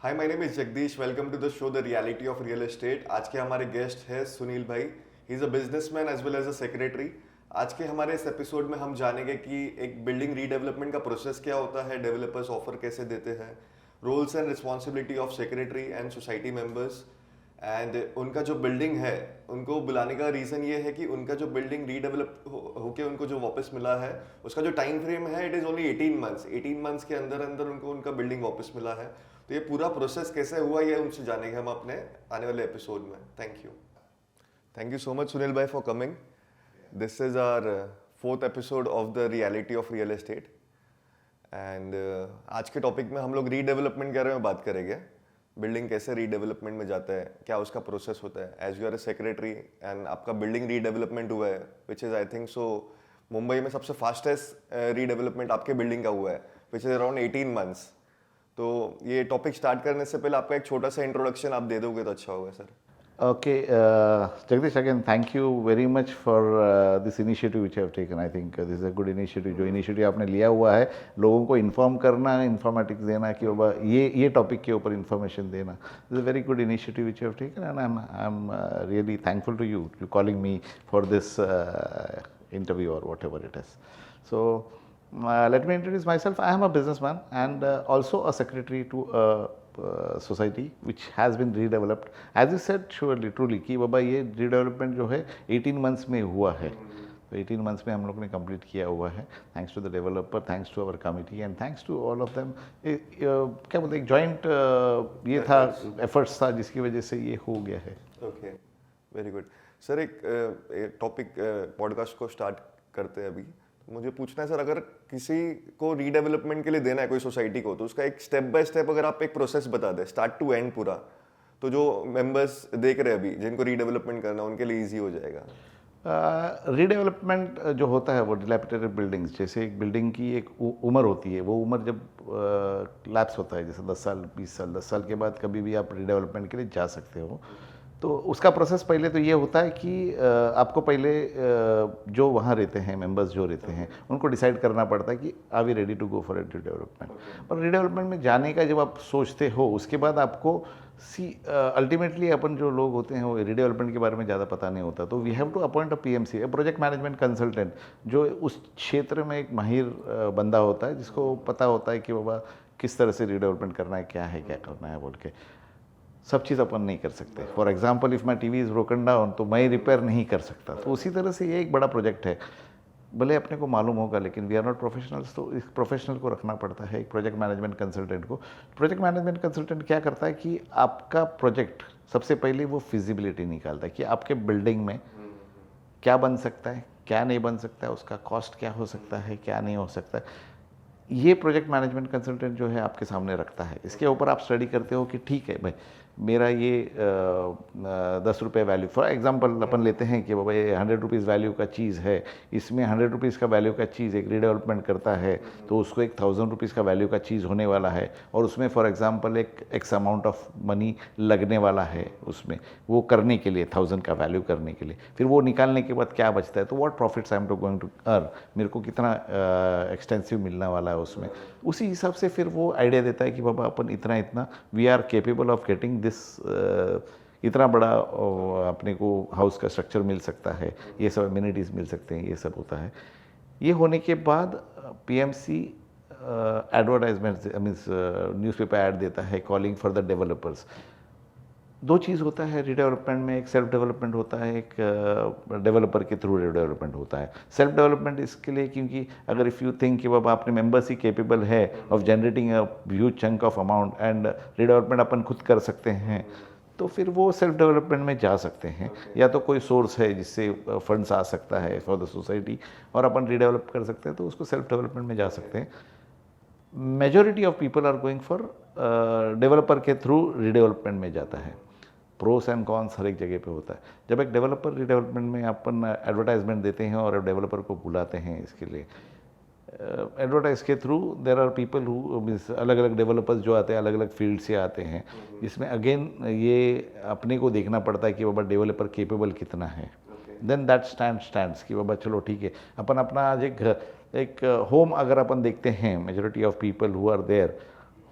Hi my name is Jagdish. Welcome to the show the reality of real estate. आज के हमारे guest है सुनील भाई। He is a businessman as well as a secretary. आज के हमारे इस एपिसोड में हम जानेंगे कि एक बिल्डिंग रीडेवलपमेंट का प्रोसेस क्या होता है, डेवलपर्स ऑफर कैसे देते हैं, roles and responsibility of secretary and society members, and उनका जो बिल्डिंग है उनको बुलाने का रीज़न ये है कि उनका जो बिल्डिंग रीडेवलप होके उनको जो वापस मिला है उसका जो टाइम फ्रेम है it is only 18 months. 18 months के अंदर अंदर उनको उनका बिल्डिंग वापस मिला है। तो ये पूरा प्रोसेस कैसे हुआ ये उनसे जानेंगे हम अपने आने वाले एपिसोड में। Thank you so much Sunil भाई for coming. This is our fourth episode of the reality of real estate and आज के टॉपिक में हम लोग रीडेवलपमेंट के बारे में बात करेंगे। बिल्डिंग कैसे रीडेवलपमेंट में जाता है, क्या उसका प्रोसेस होता है। As you are a secretary and आपका बिल्डिंग रीडेवलपमेंट हुआ है which is I think so Mumbai में सबसे फास्टेस्ट रीडेवलपमेंट आपके बिल्डिंग का हुआ है विच इज़ अराउंड 18 मंथ्स। तो ये टॉपिक स्टार्ट करने से पहले आपका एक छोटा सा इंट्रोडक्शन आप दे दोगे तो अच्छा होगा sir. Okay, Jagdish, again, thank you very much for this initiative which you have taken. I think this is a good initiative. जो initiative आपने लिया हुआ है, लोगों को inform करना, informatics देना कि बाबा ये topic के ऊपर information देना. This is a very good initiative which you have taken, and I'm really thankful to you calling me for this interview or whatever it is. So. Let me introduce myself. I am a businessman and also a secretary to a society which has been redeveloped. As you said, surely, truly कि बाबा ये redevelopment जो है 18 months में हुआ है. तो 18 months में हम लोग ने कंप्लीट किया हुआ है. Thanks to the developer, thanks to our committee and thanks to all of them. क्या बोलते हैं, जॉइंट ये था, एफर्ट्स था जिसकी वजह से ये हो गया है. Okay, very good sir. एक टॉपिक पॉडकास्ट को स्टार्ट करते हैं अभी। मुझे पूछना है सर, अगर किसी को रीडेवलपमेंट के लिए देना है कोई सोसाइटी को, तो उसका एक स्टेप बाय स्टेप अगर आप एक प्रोसेस बता दें स्टार्ट टू एंड पूरा, तो जो मेंबर्स देख रहे हैं अभी जिनको रीडेवलपमेंट करना उनके लिए इजी हो जाएगा। रीडेवलपमेंट जो होता है वो डिलैपिडेटेड बिल्डिंग्स, जैसे एक बिल्डिंग की एक उम्र होती है, वो उम्र जब लैप्स होता है, जैसे 10 साल 20 साल, 10 साल के बाद कभी भी आप रीडेवलपमेंट के लिए जा सकते हो। तो उसका प्रोसेस पहले तो ये होता है कि आपको पहले जो वहाँ रहते हैं मेंबर्स जो रहते हैं उनको डिसाइड करना पड़ता है कि are we ready to go for a redevelopment. और रीडेवलपमेंट में जाने का जब आप सोचते हो उसके बाद आपको अल्टीमेटली अपन जो लोग होते हैं वो रीडेवलपमेंट के बारे में ज़्यादा पता नहीं होता, तो we have to appoint a PMC, project management consultant, जो उस क्षेत्र में एक माहिर बंदा होता है जिसको पता होता है कि बाबा किस तरह से रीडेवलपमेंट करना है, क्या है क्या करना है बोल के। सब चीज़ अपन नहीं कर सकते। For example if my TV is broken down तो मैं रिपेयर नहीं कर सकता। तो उसी तरह से ये एक बड़ा प्रोजेक्ट है, भले अपने को मालूम होगा लेकिन वी आर नॉट प्रोफेशनल्स, तो इस प्रोफेशनल को रखना पड़ता है, एक प्रोजेक्ट मैनेजमेंट कंसल्टेंट को। प्रोजेक्ट मैनेजमेंट कंसल्टेंट क्या करता है कि आपका प्रोजेक्ट सबसे पहले वो फिजिबिलिटी निकालता है कि आपके बिल्डिंग में क्या बन सकता है, क्या नहीं बन सकता है, उसका कॉस्ट क्या हो सकता है, क्या नहीं हो सकता है। ये प्रोजेक्ट मैनेजमेंट कंसल्टेंट जो है आपके सामने रखता है। इसके ऊपर आप स्टडी करते हो कि ठीक है भाई, मेरा ये 10 रुपये वैल्यू, फॉर एग्जांपल अपन लेते हैं कि बाबा ये 100 रुपीज़ वैल्यू का चीज़ है, इसमें 100 रुपीज़ का वैल्यू का चीज़ एक रीडेवलपमेंट करता है तो उसको एक 1000 रुपीज़ का वैल्यू का चीज़ होने वाला है, और उसमें फॉर एग्जांपल एक एक्स अमाउंट ऑफ मनी लगने वाला है उसमें वो करने के लिए, 1000 का वैल्यू करने के लिए। फिर वो निकालने के बाद क्या बचता है, तो what profits I am going to earn, मेरे को कितना एक्सटेंसिव मिलने वाला है उसमें। उसी हिसाब से फिर वो आइडिया देता है कि बाबा अपन इतना इतना we are capable of getting this, इतना बड़ा अपने को हाउस का स्ट्रक्चर मिल सकता है, ये सब एमिनिटीज़ मिल सकते हैं, ये सब होता है। ये होने के बाद PMC advertisement means newspaper ad देता है कॉलिंग फॉर द डेवलपर्स। दो चीज़ होता है रीडेवलपमेंट में, एक सेल्फ डेवलपमेंट होता है, एक डेवलपर के थ्रू रीडेवलपमेंट होता है। सेल्फ डेवलपमेंट इसके लिए क्योंकि अगर इफ़ यू थिंक कि बाबा अपने मेंबर्स ही केपेबल है of generating a huge chunk of amount and redevelopment अपन खुद कर सकते हैं, तो फिर वो सेल्फ डेवलपमेंट में जा सकते हैं। या तो कोई सोर्स है जिससे फंड्स आ सकता है फॉर द सोसाइटी और अपन रीडेवलप कर सकते हैं, तो उसको सेल्फ डेवलपमेंट में जा सकते हैं। Majority of people are going for developer के थ्रू रीडेवलपमेंट में जाता है। प्रोस एंड कॉन्स हर एक जगह पे होता है। जब एक डेवलपर रीडेवलपमेंट में अपन एडवर्टाइजमेंट देते हैं और डेवलपर को बुलाते हैं इसके लिए, एडवर्टाइज के through there are people who means अलग अलग डेवलपर्स जो आते हैं अलग अलग फील्ड से आते हैं, जिसमें अगेन ये अपने को देखना पड़ता है कि बाबा डेवलपर केपेबल कितना है। देन दैट स्टैंड्स कि बाबा चलो ठीक है, अपन अपना आज एक होम अगर अपन देखते हैं, majority of people who are there,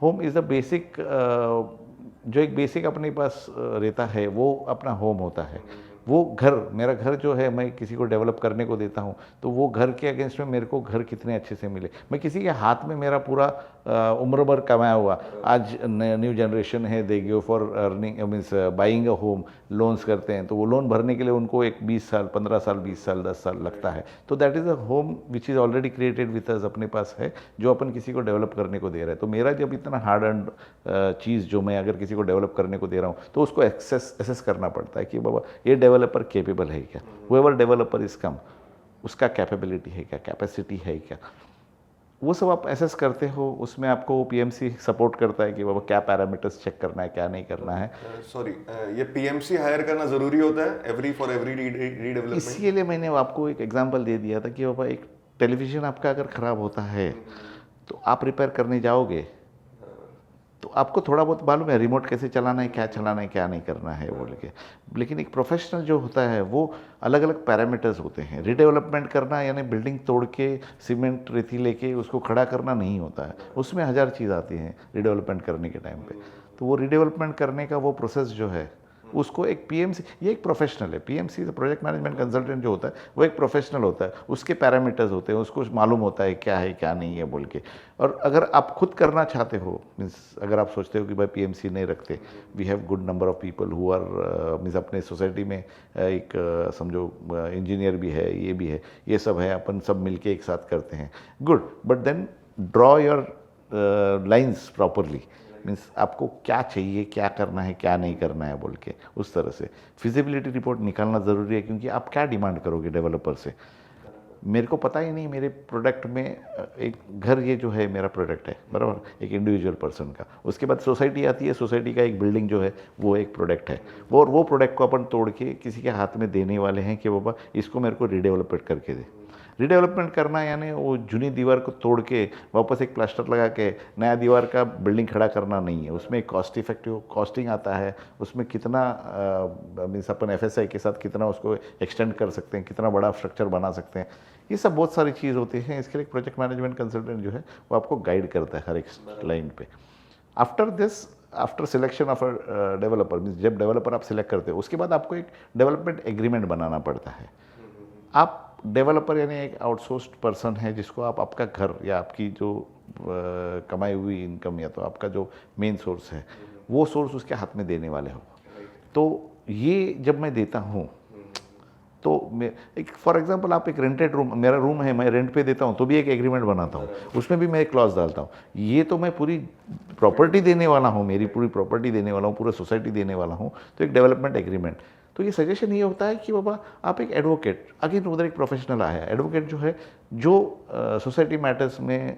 home is the basic जो एक बेसिक अपने पास रहता है वो अपना होम होता है। वो घर, मेरा घर जो है मैं किसी को डेवलप करने को देता हूँ, तो वो घर के अगेंस्ट में मेरे को घर कितने अच्छे से मिले। मैं किसी के हाथ में मेरा पूरा उम्र भर कमाया हुआ, आज न्यू जनरेशन है, they give for earning means buying a home, loans करते हैं, तो वो लोन भरने के लिए उनको एक 20 साल 15 साल 20 साल 10 साल लगता है। तो that is a home which is already created with us, अपने पास है, जो अपन किसी को डेवलप करने को दे रहा है। तो मेरा जब इतना हार्ड अर्न चीज़ जो मैं अगर किसी को डेवलप करने को दे रहा हूँ, तो उसको एसेस करना पड़ता है कि बाबा ये डेवलपर केपेबल है क्या, हुएवर डेवलपर इज कम, उसका कैपेबिलिटी है क्या, कैपेसिटी है क्या, वो सब आप एसेस करते हो। उसमें आपको पीएमसी सपोर्ट करता है कि बाबा क्या पैरामीटर्स चेक करना है, क्या नहीं करना है। सॉरी, ये पीएमसी हायर करना जरूरी होता है फॉर एवरी रीडेवलपमेंट? इसके लिए मैंने आपको एक एग्जांपल दे दिया था कि बाबा एक टेलीविज़न आपका अगर ख़राब होता है तो आप रिपेयर करने जाओगे तो आपको थोड़ा बहुत मालूम है रिमोट कैसे चलाना है, क्या चलाना है, क्या नहीं करना है बोल के। लेकिन एक प्रोफेशनल जो होता है वो अलग अलग पैरामीटर्स होते हैं। रीडेवलपमेंट करना यानी बिल्डिंग तोड़ के सीमेंट रेती लेके उसको खड़ा करना नहीं होता है, उसमें 1000 चीज़ आती हैं रीडेवलपमेंट करने के टाइम पे। तो वो रीडेवलपमेंट करने का वो प्रोसेस जो है उसको एक पीएमसी, ये एक प्रोफेशनल है। पीएमसी प्रोजेक्ट मैनेजमेंट कंसल्टेंट जो होता है वो एक प्रोफेशनल होता है, उसके पैरामीटर्स होते हैं, उसको मालूम होता है क्या है क्या नहीं है बोल के। और अगर आप खुद करना चाहते हो, मीन्स अगर आप सोचते हो कि भाई पीएमसी नहीं रखते, we have good number of people who are means अपने सोसाइटी में एक समझो इंजीनियर भी है, ये भी है, ये सब है, अपन सब मिलके एक साथ करते हैं, good. But then draw your lines properly, means आपको क्या चाहिए, क्या करना है, क्या नहीं करना है बोल के। उस तरह से फिजिबिलिटी रिपोर्ट निकालना ज़रूरी है, क्योंकि आप क्या डिमांड करोगे डेवलपर से। मेरे को पता ही नहीं मेरे प्रोडक्ट में एक घर, ये जो है मेरा प्रोडक्ट है बराबर, एक इंडिविजुअल पर्सन का। उसके बाद सोसाइटी आती है, सोसाइटी का एक बिल्डिंग जो है वो एक प्रोडक्ट है, और वो प्रोडक्ट को अपन तोड़ के किसी के हाथ में देने वाले हैं कि बाबा इसको मेरे को रीडेवलपमेंट करके दे। रीडेवलपमेंट करना यानी वो जूनी दीवार को तोड़ के वापस एक प्लास्टर लगा के नया दीवार का बिल्डिंग खड़ा करना नहीं है। उसमें कॉस्ट इफेक्टिव कॉस्टिंग आता है, उसमें कितना मीन्स अपन एफएसआई के साथ कितना उसको एक्सटेंड कर सकते हैं, कितना बड़ा स्ट्रक्चर बना सकते हैं, ये सब बहुत सारी चीज़ होती हैं। इसके लिए एक प्रोजेक्ट मैनेजमेंट कंसल्टेंट जो है वो आपको गाइड करता है हर एक लाइन पे। After this, after selection of a developer, means जब डेवलपर आप सिलेक्ट करते हो उसके बाद आपको एक डेवलपमेंट एग्रीमेंट बनाना पड़ता है। आप डेवलपर यानी एक आउटसोर्स्ड पर्सन है जिसको आप आपका घर या आपकी जो कमाई हुई इनकम या तो आपका जो मेन सोर्स है वो सोर्स उसके हाथ में देने वाले हो। तो ये जब मैं देता हूँ तो मैं एक फॉर एग्जांपल आप एक रेंटेड रूम, मेरा रूम है, मैं रेंट पे देता हूँ तो भी एक एग्रीमेंट बनाता हूँ, उसमें भी मैं एक क्लॉज डालता हूँ। ये तो मैं पूरी प्रॉपर्टी देने वाला हूँ, मेरी पूरी प्रॉपर्टी देने वाला हूँ, पूरा सोसाइटी देने वाला हूँ, तो एक डेवलपमेंट एग्रीमेंट। तो ये सजेशन ये होता है कि बाबा आप एक एडवोकेट, अगेन उधर एक प्रोफेशनल आया है, एडवोकेट जो है जो सोसाइटी मैटर्स में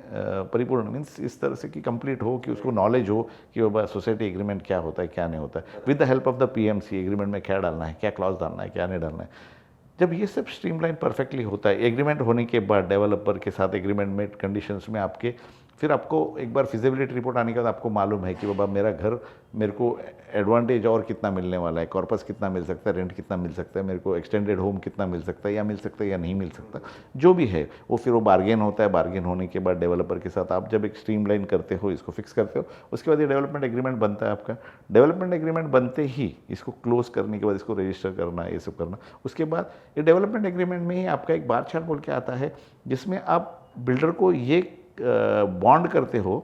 परिपूर्ण, मीन्स इस तरह से कि कंप्लीट हो, कि उसको नॉलेज हो कि बाबा सोसाइटी एग्रीमेंट क्या होता है, क्या नहीं होता है, with the help of the PMC agreement में क्या डालना है, क्या क्लॉज डालना है, क्या नहीं डालना है। जब ये सब स्ट्रीमलाइन परफेक्टली होता है, एग्रीमेंट होने के बाद डेवलपर के साथ एग्रीमेंट में कंडीशंस में आपके, फिर आपको एक बार फिजिबिलिटी रिपोर्ट आने के बाद आपको मालूम है कि बाबा मेरा घर, मेरे को एडवांटेज और कितना मिलने वाला है, कॉर्पस कितना मिल सकता है, रेंट कितना मिल सकता है, मेरे को एक्सटेंडेड होम कितना मिल सकता है, या मिल सकता है या नहीं मिल सकता, जो भी है वो फिर वो बार्गेन होता है। बार्गेन होने के बाद डेवलपर के साथ आप जब एक स्ट्रीमलाइन करते हो, इसको फिक्स करते हो, उसके बाद ये डेवलपमेंट एग्रीमेंट बनता है आपका। डेवलपमेंट एग्रीमेंट बनते ही इसको क्लोज करने के बाद इसको रजिस्टर करना, ये सब करना। उसके बाद ये डेवलपमेंट एग्रीमेंट में ही आपका एक बार चार्ट बोल के आता है, जिसमें आप बिल्डर को ये बॉन्ड करते हो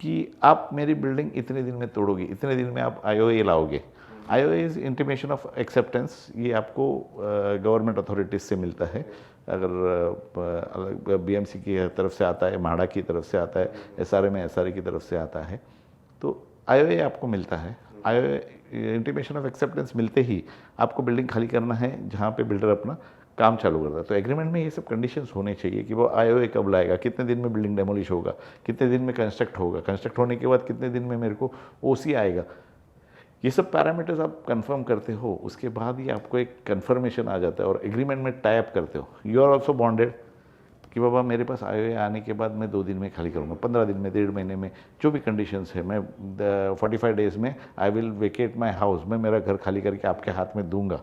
कि आप मेरी बिल्डिंग इतने दिन में तोड़ोगे, इतने दिन में आप आईओए लाओगे। IOA is intimation of acceptance, ये आपको गवर्नमेंट अथॉरिटीज से मिलता है। अगर बीएमसी की तरफ से आता है, म्हाडा की तरफ से आता है, एसआरए की तरफ से आता है, तो आईओए आपको मिलता है। आईओए इंटीमेशन ऑफ एक्सेप्टेंस मिलते ही आपको बिल्डिंग खाली करना है जहाँ पे बिल्डर अपना काम चालू करता है। तो एग्रीमेंट में ये सब कंडीशंस होने चाहिए कि वो आईओए कब लाएगा, कितने दिन में बिल्डिंग डेमोलिश होगा, कितने दिन में कंस्ट्रक्ट होगा, कंस्ट्रक्ट होने के बाद कितने दिन में मेरे को ओसी आएगा। ये सब पैरामीटर्स आप कंफर्म करते हो, उसके बाद ही आपको एक कंफर्मेशन आ जाता है और एग्रीमेंट में टाई अप करते हो। यू आर ऑल्सो बॉन्डेड कि बाबा मेरे पास आईओए आने के बाद मैं 2 दिन में खाली करूँगा, 15 दिन में, 1.5 महीने में, जो भी कंडीशंस है, मैं 45 डेज में I will vacate my house, मैं मेरा घर खाली करके आपके हाथ में दूंगा।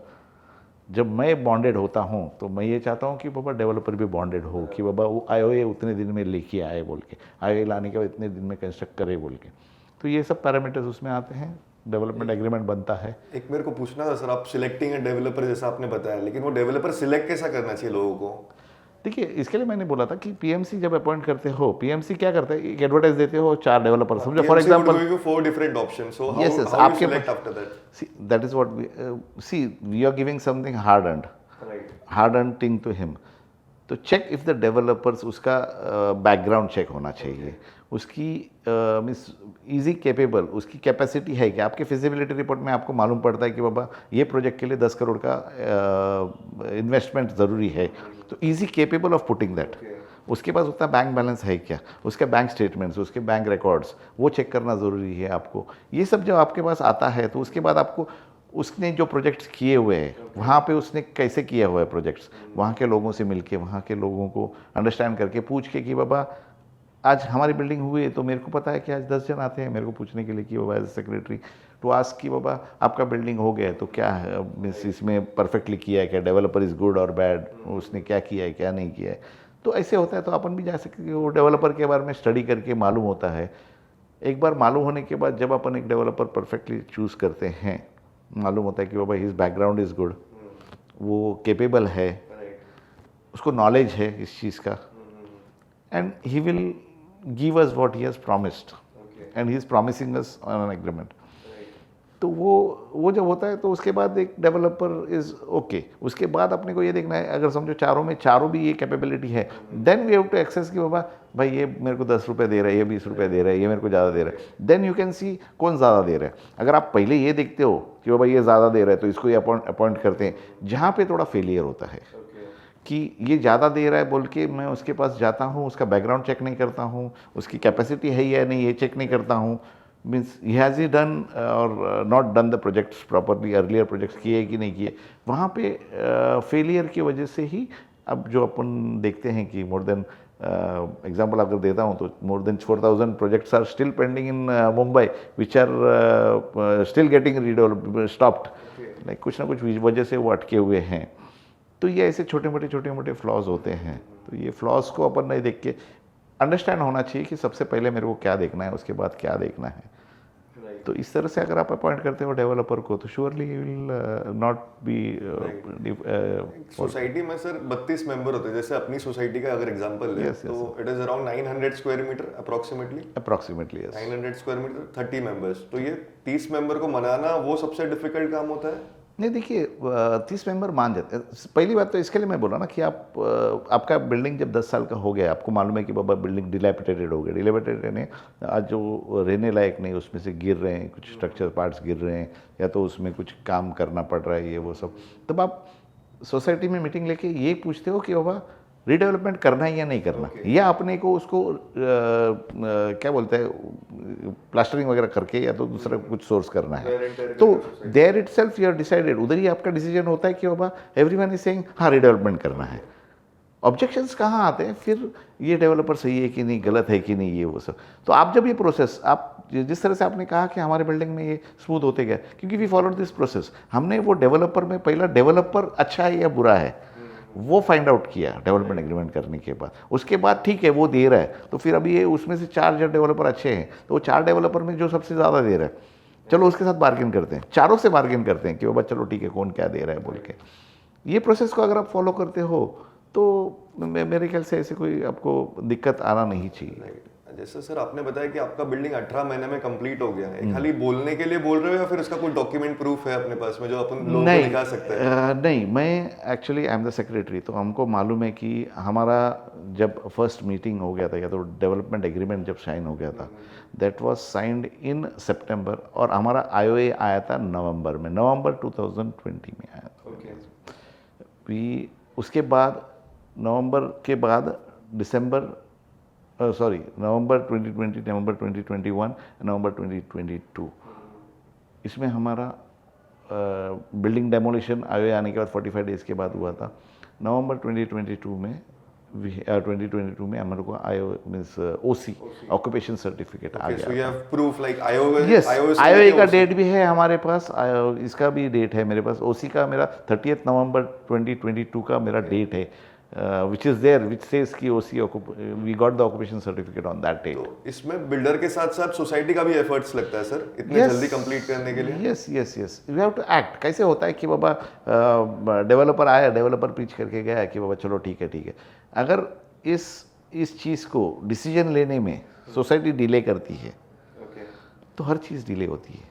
जब मैं बॉन्डेड होता हूँ तो मैं ये चाहता हूँ कि बाबा डेवलपर भी बॉन्डेड हो, कि बाबा वो आईओए उतने दिन में लेके आए बोल के, आईओए लाने के बाद इतने दिन में कंस्ट्रक्ट करे बोल के। तो ये सब पैरामीटर्स उसमें आते हैं। डेवलपमेंट एग्रीमेंट बनता है। एक मेरे को पूछना था सर, आप सिलेक्टिंग ए डेवलपर जैसा आपने बताया, लेकिन वो डेवलपर सिलेक्ट कैसा करना चाहिए लोगों को? देखिए, इसके लिए मैंने बोला था कि पीएमसी जब अपॉइंट करते हो, पीएमसी क्या करता है, एक एडवर्टाइज देते हो 4 डेवलपर, समझो for PMC would example. give you 4 different options, so Yes, yes, how you आपके select pass, after that? see, that is what we are giving something hard earned thing to him. तो check if the developers, उसका background check होना चाहिए, उसकी means easy capable, उसकी capacity है कि आपके फिजिबिलिटी रिपोर्ट में आपको मालूम पड़ता है कि बाबा ये प्रोजेक्ट के लिए 10 करोड़ का इन्वेस्टमेंट ज़रूरी है, तो easy capable of putting that. उसके पास उतना बैंक बैलेंस है क्या, उसके बैंक स्टेटमेंट्स, उसके बैंक रिकॉर्ड्स, वो चेक करना ज़रूरी है आपको। ये सब जब आपके पास आता है तो उसके बाद आपको उसने जो प्रोजेक्ट्स किए हुए हैं वहाँ पे उसने कैसे किया हुआ है प्रोजेक्ट्स, वहाँ के लोगों से मिलके, वहाँ के लोगों को अंडरस्टैंड करके पूछ के कि बाबा आज हमारी बिल्डिंग हुई है तो मेरे को पता है कि आज 10 जन आते हैं मेरे को पूछने के लिए कि बाबा एज सेक्रेटरी टू आस्क कि बाबा आपका बिल्डिंग हो गया है तो क्या है, मीन्स इसमें परफेक्टली किया है क्या, डेवलपर इज़ गुड और बैड, उसने क्या किया है क्या नहीं किया है। तो ऐसे होता है तो अपन भी जा सकते हैं, वो डेवलपर के बारे में स्टडी करके मालूम होता है। एक बार मालूम होने के बाद जब अपन एक डेवलपर परफेक्टली चूज़ करते हैं, मालूम होता है कि बाबा हिज बैकग्राउंड इज़ गुड, वो केपेबल है, उसको नॉलेज है इस चीज़ का, and he will give us what he has promised and he is promising us on an agreement. तो वो जब होता है तो उसके बाद एक डेवलपर इज़ ओके। उसके बाद अपने को ये देखना है, अगर समझो चारों में चारों भी ये कैपेबिलिटी है, then we have to access कि बाबा भाई ये मेरे को 10 रुपये दे रहा है, ये 20 रुपये दे रहा है, ये मेरे को ज़्यादा दे रहा है। देन यू कैन सी कौन ज़्यादा दे रहा है। अगर आप पहले ये देखते हो कि बाबा ये ज़्यादा दे रहा है तो इसको ये अपॉइंट करते हैं, जहाँ पे थोड़ा फेलियर होता है कि ये ज़्यादा दे रहा है बोल के मैं उसके पास जाता हूँ, उसका बैकग्राउंड चेक नहीं करता हूँ, उसकी कैपेसिटी है या नहीं ये चेक नहीं करता हूँ, means he has he done और not done the projects properly, earlier projects किए कि नहीं किए, वहाँ पे फेलियर की वजह से ही अब जो अपन देखते हैं कि मोर देन एग्जाम्पल अगर देता हूँ तो more than 4000 projects are still pending in Mumbai which are still getting redevelop stopped, like कुछ ना कुछ वजह से वो अटके हुए हैं। तो ये ऐसे छोटे मोटे फ्लॉज होते हैं। तो ये फ्लॉज को अपन नहीं देख के अंडरस्टैंड होना चाहिए कि सबसे पहले मेरे को क्या देखना है, उसके बाद क्या देखना है। तो इस तरह से अगर आप अपॉइंट करते हो डेवलपर को तो surely he will not B. Society में सर 32 मेंबर होते हैं, जैसे अपनी सोसाइटी का अगर एग्जांपल ले तो it is around 900 square meter approximately 900 square meter 30 members. तो ये 30 मेंबर को मनाना वो सबसे डिफिकल्ट काम होता है? नहीं, देखिए 30 मेंबर मान जाते हैं। पहली बात तो इसके लिए मैं बोला ना कि आपका बिल्डिंग जब 10 साल का हो गया, आपको मालूम है कि बाबा बिल्डिंग डिलैपिडेटेड हो गया, डिलैपिडेटेड यानी आज जो रहने लायक नहीं, उसमें से गिर रहे हैं, कुछ स्ट्रक्चर पार्ट्स गिर रहे हैं या तो उसमें कुछ काम करना पड़ रहा है, ये वो सब। तब आप सोसाइटी में मीटिंग लेके ये पूछते हो कि बाबा रीडेवलपमेंट करना है या नहीं करना, या अपने को उसको क्या बोलते हैं प्लास्टरिंग वगैरह करके या तो दूसरा कुछ सोर्स करना है। तो there itself you are decided, उधर ही आपका डिसीजन होता है कि बाबा एवरीवन इज सेइंग हाँ रीडेवलपमेंट करना है। ऑब्जेक्शंस कहाँ आते हैं फिर, ये डेवलपर सही है कि नहीं, गलत है कि नहीं, ये वो सब। तो आप जब ये प्रोसेस, आप जिस तरह से आपने कहा कि हमारे बिल्डिंग में ये स्मूथ होते गए, क्योंकि वी फॉलो दिस प्रोसेस, हमने वो डेवलपर में पहला डेवलपर अच्छा है या बुरा है वो फाइंड आउट किया डेवलपमेंट एग्रीमेंट करने के बाद। उसके बाद ठीक है वो दे रहा है तो फिर अभी ये उसमें से 4 जो डेवलपर अच्छे हैं तो वो 4 डेवलपर में जो सबसे ज़्यादा दे रहा है चलो उसके साथ बार्गेन करते हैं, चारों से बार्गेन करते हैं कि बाबा चलो ठीक है कौन क्या दे रहा है बोल के। ये प्रोसेस को अगर आप फॉलो करते हो तो मेरे ख्याल से ऐसे कोई आपको दिक्कत आना नहीं चाहिए। जैसे सर आपने बताया कि आपका बिल्डिंग 18 महीने में कंप्लीट हो गया है, खाली बोलने के लिए बोल रहे हो या फिर उसका कोई डॉक्यूमेंट प्रूफ है अपने पास में जो अपन लोगों को दिखा सकते हैं? नहीं, मैं actually I am the secretary, तो हमको मालूम है कि हमारा जब फर्स्ट मीटिंग हो गया था या तो डेवलपमेंट एग्रीमेंट जब साइन हो गया था, दैट वाज साइंड इन सितंबर और हमारा आईओए आया था नवंबर में, नवंबर 2020 में आया था। उसके बाद नवंबर के बाद नवंबर 2020, नवंबर 2021, नवंबर 2022, इसमें हमारा बिल्डिंग डेमोलिशन आईओए आने के बाद 45 डेज़ के बाद हुआ था। नवंबर 2022 में हमारे को आईओ मींस ओसी ऑक्यूपेशन सर्टिफिकेट आ गया। So you have proof like IOA, yes, IOS IOA का डेट भी है हमारे पास, इसका भी डेट है मेरे पास। ओसी का मेरा 30 नवंबर 2022 का मेरा डेट है। which is there, which says कि we got the occupation certificate on that date. तो इसमें बिल्डर के साथ साथ सोसाइटी का भी एफर्ट्स लगता है सर इतने जल्दी कंप्लीट करने के लिए? Yes we have to act. कैसे होता है कि बाबा डेवलपर आया, डेवलपर पिच करके गया कि बाबा चलो ठीक है. अगर इस चीज़ को डिसीजन लेने में सोसाइटी डिले करती है तो हर चीज़ डिले होती है.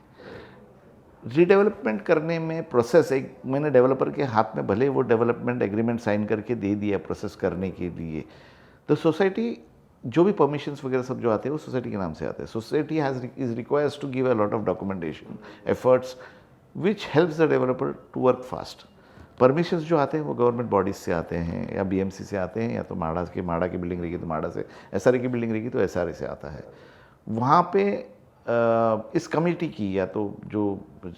रीडेवलपमेंट करने में प्रोसेस, एक मैंने डेवलपर के हाथ में भले वो डेवलपमेंट एग्रीमेंट साइन करके दे दिया प्रोसेस करने के लिए, तो सोसाइटी जो भी परमिशंस वगैरह सब जो आते हैं वो सोसाइटी के नाम से आते हैं. Society is requires to give a lot of documentation efforts which helps the developer to work fast. Permissions जो आते हैं वो गवर्नमेंट बॉडीज से आते हैं या बीएमसी से आते हैं, या तो माड़ा की बिल्डिंग रहेगी तो माड़ा से, एसआरए की बिल्डिंग रहेगी तो एसआरए से आता है. वहाँ पे इस कमेटी की या तो जो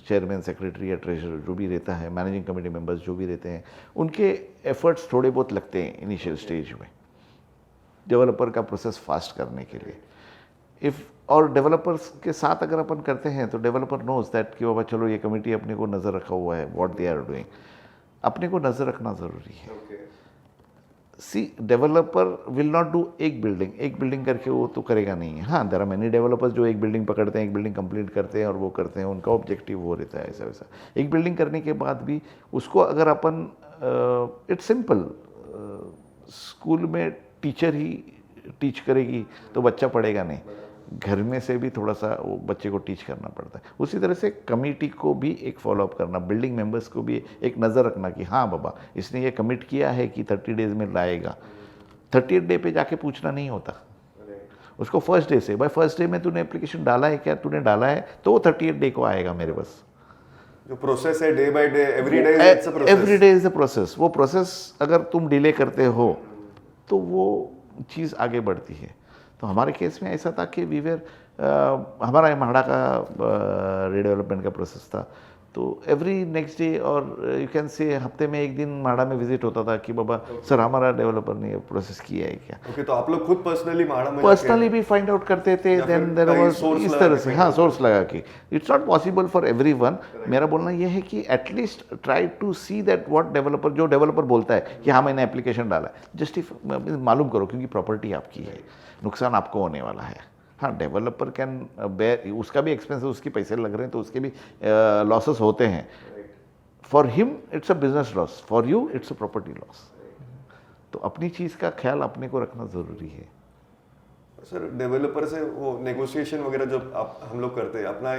चेयरमैन, सेक्रेटरी या ट्रेजरर जो भी रहता है, मैनेजिंग कमेटी मेंबर्स जो भी रहते हैं, उनके एफर्ट्स थोड़े बहुत लगते हैं इनिशियल स्टेज में डेवलपर का प्रोसेस फास्ट करने के लिए. और डेवलपर्स के साथ अगर अपन करते हैं तो डेवलपर नोज दैट कि बाबा चलो ये कमेटी अपने को नज़र रखा हुआ है, व्हाट दे आर डूइंग. अपने को नज़र रखना ज़रूरी है. सी डेवलपर विल नॉट डू एक बिल्डिंग करके वो तो करेगा नहीं है. हाँ, देयर आर मेनी डेवलपर्स जो एक बिल्डिंग पकड़ते हैं, एक बिल्डिंग कंप्लीट करते हैं और वो करते हैं, उनका ऑब्जेक्टिव वो रहता है ऐसा वैसा. एक बिल्डिंग करने के बाद भी उसको अगर अपन इट्स सिंपल, स्कूल में टीचर ही टीच करेगी तो बच्चा पढ़ेगा नहीं, घर में से भी थोड़ा सा वो बच्चे को टीच करना पड़ता है. उसी तरह से कमेटी को भी एक फॉलोअप करना, बिल्डिंग मेंबर्स को भी एक नज़र रखना कि हाँ बाबा इसने ये कमिट किया है कि 30 डेज़ में लाएगा. 30th डे पे जाके पूछना नहीं होता उसको फर्स्ट डे से. भाई फर्स्ट डे में तूने एप्लीकेशन डाला है क्या? तूने डाला है तो वो 30th डे को आएगा मेरे पास. जो प्रोसेस है day by day, every day is a process. वो प्रोसेस अगर तुम डिले करते हो तो वो चीज़ आगे बढ़ती है. तो हमारे केस में ऐसा था कि हमारा म्हाडा का रीडेवलपमेंट का प्रोसेस था, तो एवरी नेक्स्ट डे और यू कैन से हफ्ते में एक दिन म्हाडा में विजिट होता था कि बाबा सर हमारा डेवलपर ने प्रोसेस किया है क्या. ओके, तो आप लोग खुद पर्सनली म्हाडा में पर्सनली भी फाइंड आउट करते थे. देन देयर वाज इस तरह से, हाँ, सोर्स लगा के. It's not possible for everyone. मेरा बोलना ये है कि at least try to see that what जो डेवलपर बोलता है कि हाँ मैंने एप्लीकेशन डाला है, जस्टिफाई मालूम करो, क्योंकि प्रॉपर्टी आपकी है, नुकसान आपको होने वाला है. हाँ, डेवलपर कैन बेयर, उसका भी एक्सपेंस, उसके पैसे लग रहे हैं तो उसके भी लॉसेस होते हैं. For him it's a business loss, for you it's a property loss. तो अपनी चीज़ का ख्याल अपने को रखना ज़रूरी है. सर डेवलपर से वो नेगोशिएशन वगैरह जो हम लोग करते हैं, अपना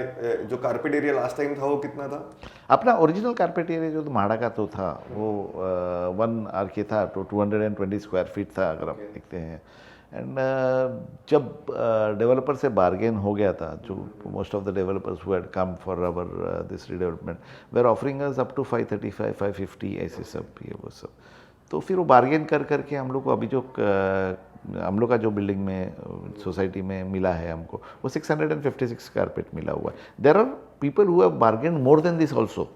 जो कारपेट एरिया लास्ट टाइम था वो कितना था? अपना ओरिजिनल कारपेट एरिया जो म्हाडा का तो था वो 1 RK था, तो 220 स्क्वायर फीट था अगर आप देखते हैं. एंड जब डेवलपर से बार्गेन हो गया था, जो most of the developers who had come for our this redevelopment were offering us up to 535, 550 ऐसे सब ये वो सब. तो फिर वो बार्गेन करके हम लोग को अभी जो हम लोग का जो बिल्डिंग में सोसाइटी में मिला है हमको, वो 656 कारपेट मिला हुआ है. There are people who have bargain more than this also.